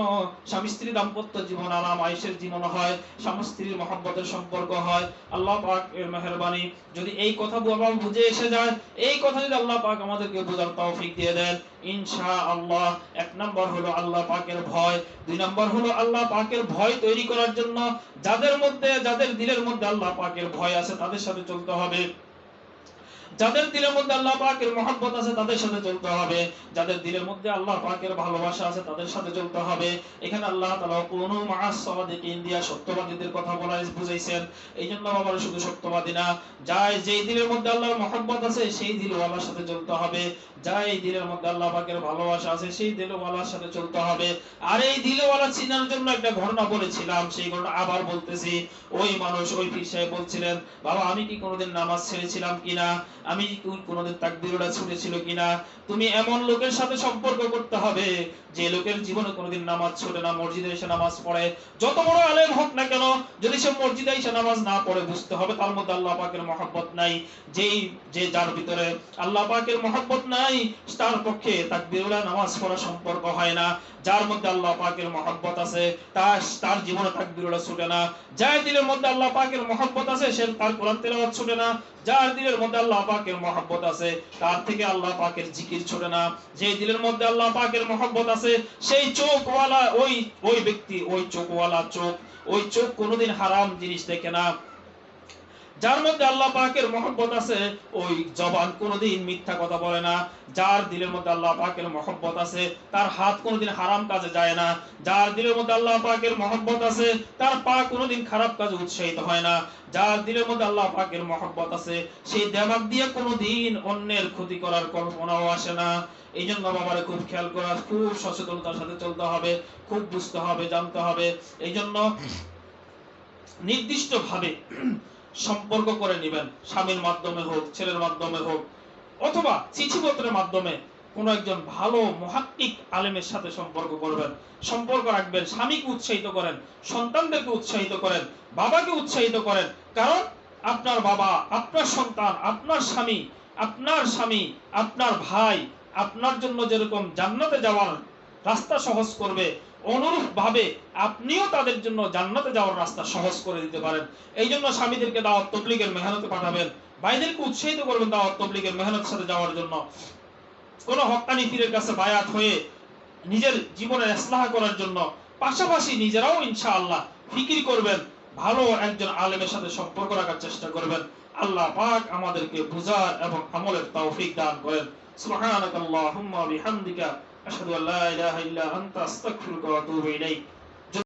স্বামী স্ত্রী দাম্পত্য জীবন আরাম আয়েশের জীবন হয়, স্বামী স্ত্রীর মহব্বতের সম্পর্ক হয়। আল্লাহ পাক এর মেহেরবানি যদি এই কথা বাবা বুঝে এসে যায়, এই কথা যদি আল্লাহ পাক আমাদেরকে বোঝার তৌফিক দিয়ে দেন, ইনশাআল্লাহ এক নম্বর হলো আল্লাহ পাকের ভয়, দুই নম্বর হলো আল্লাহ পাকের ভয় তৈরি করার জন্য যাদের মধ্যে, যাদের দিলের মধ্যে আল্লাহ পাকের ভয় আছে তাদের সাথে চলতে হবে। যাদের দিলের মধ্যে আল্লাহ পাকের মহব্বত আছে তাদের সাথে চলতে হবে, যাদের দিলের মধ্যে আল্লাহ পাকের ভালোবাসা আছে তাদের সাথে চলতে হবে। এখানে আল্লাহ তাআলা কুনু মা'আস সাদিকিন দিয়া সত্যবাদীদের কথা বুঝাইছেন। এই জন্য বাবা শুধু সত্যবাদী না, যাই যেই দিলের মধ্যে আল্লাহর মহব্বত আছে সেই দিলওয়ালার সাথে চলতে হবে, যাই দিলের মধ্যে আল্লাহ পাকের ভালোবাসা আছে সেই দিলওয়ালার সাথে চলতে হবে। আর এই দিলওয়ালা চিনার জন্য একটা ঘটনা বলেছিলাম, সেই ঘটনা আবার বলতেছি। ওই মানুষ, ওই পীর সাহেব বলছিলেন, বাবা আমি কি কোনোদিন নামাজ ছেড়েছিলাম কিনা, আমি কোনোদিন তাকবীরটা ছুটেছিল কিনা। তুমি এমন লোকের সাথে সম্পর্ক করতে হবে যে লোকের জীবনে কোনোদিন নামাজ ছোটে না, মসজিদে এসে নামাজ পড়ে, যত বড় আলেম হোক না কেন, যদি সে মসজিদে এসে নামাজ না পড়ে বুঝতে হবে তার মধ্যে আল্লাহ পাকের মহব্বত নাই। যার ভিতরে আল্লাহ পাকের মহব্বত নাই তার পক্ষে তাকবীরুল্লাহ নামাজ পড়া সম্পর্ক হয় না। যার মধ্যে আল্লাহ পাকের মহব্বত আছে তার জীবনে তাকবীরুল্লাহ ছুটে না। যার দিলের মধ্যে আল্লাহ পাকের মহব্বত আছে সে তার কোরআন তেলাওয়াত ছুটে না। যার দিলের মধ্যে আল্লাহ পাকের মহব্বত আছে তার থেকে আল্লাহ পাকের জিকির ছুটে না। যে দিলের মধ্যে আল্লাহ পাকের মহব্বত আছে সেই চোখওয়ালা ওই ব্যক্তি, ওই চোখওয়ালা ওই চোখ কোনোদিন হারাম জিনিস দেখে না। যার মধ্যে আল্লাহ পাকের মহব্বত আছে ওই জবান কোনোদিন মিথ্যা কথা বলে না। যার দিলের মধ্যে আল্লাহ পাকের মহব্বত আছে তার হাত কোনোদিন হারাম কাজে যায় না। যার দিলের মধ্যে আল্লাহ পাকের মহব্বত আছে তার পা কোনোদিন খারাপ কাজে উৎসাহিত হয় না। যার দিলের মধ্যে আল্লাহ পাকের মহব্বত আছে সেই দিমাগ দিয়ে কোনোদিন অন্যের ক্ষতি করার কল্পনাও আসে না। এই জন্য বাবারে খুব খেয়াল করা, খুব সচেতনতার সাথে চলতে হবে, খুব বুঝতে হবে, জানতে হবে। এই জন্য নির্দিষ্ট ভাবে সম্পর্ক করে নেবেন, স্বামীর মাধ্যমে হোক, ছেলের মাধ্যমে হোক, অথবা চিঠিপত্রের মাধ্যমে কোনো একজন ভালো মুহাক্কিক আলেমের সাথে সম্পর্ক করবেন, সম্পর্ক রাখবেন। স্বামীকে উৎসাহিত করেন, সন্তানদেরকে উৎসাহিত করেন, বাবাকে উৎসাহিত করেন। কারণ আপনার বাবা, আপনার সন্তান, আপনার স্বামী, আপনার ভাই আপনার জন্য যেরকম জান্নাতে যাওয়ার রাস্তা সহজ করবে, অনুরূপ ভাবে আপনিও তাদের জন্য জান্নাতে যাওয়ার রাস্তা সহজ করে দিতে পারেন। এই জন্য স্বামীদেরকে দাওয়াত তাবলীগের মেহনতে পাঠাবেন, ভাইদেরকে উৎসাহিত করবেন দাওয়াত তাবলীগের মেহনতের সাথে যাওয়ার জন্য। কোন হক্কানি পীরের কাছে বায়াত হয়ে নিজের জীবনের ইসলাহ করার জন্য, পাশাপাশি নিজেরাও ইনশাআল্লাহ ফিকির করবেন, ভালো একজন আলেমের সাথে সম্পর্ক রাখার চেষ্টা করবেন। আল্লাহ পাক আমাদেরকে বুঝার এবং আমলের তৌফিক দান করেন। সুবহানাকাল্লাহুম্মা বিহামদিকা আশহাদু আল্লা ইলাহা ইল্লা আনতা আস্তাগফিরুকা ওয়া আতুবু ইলাইক।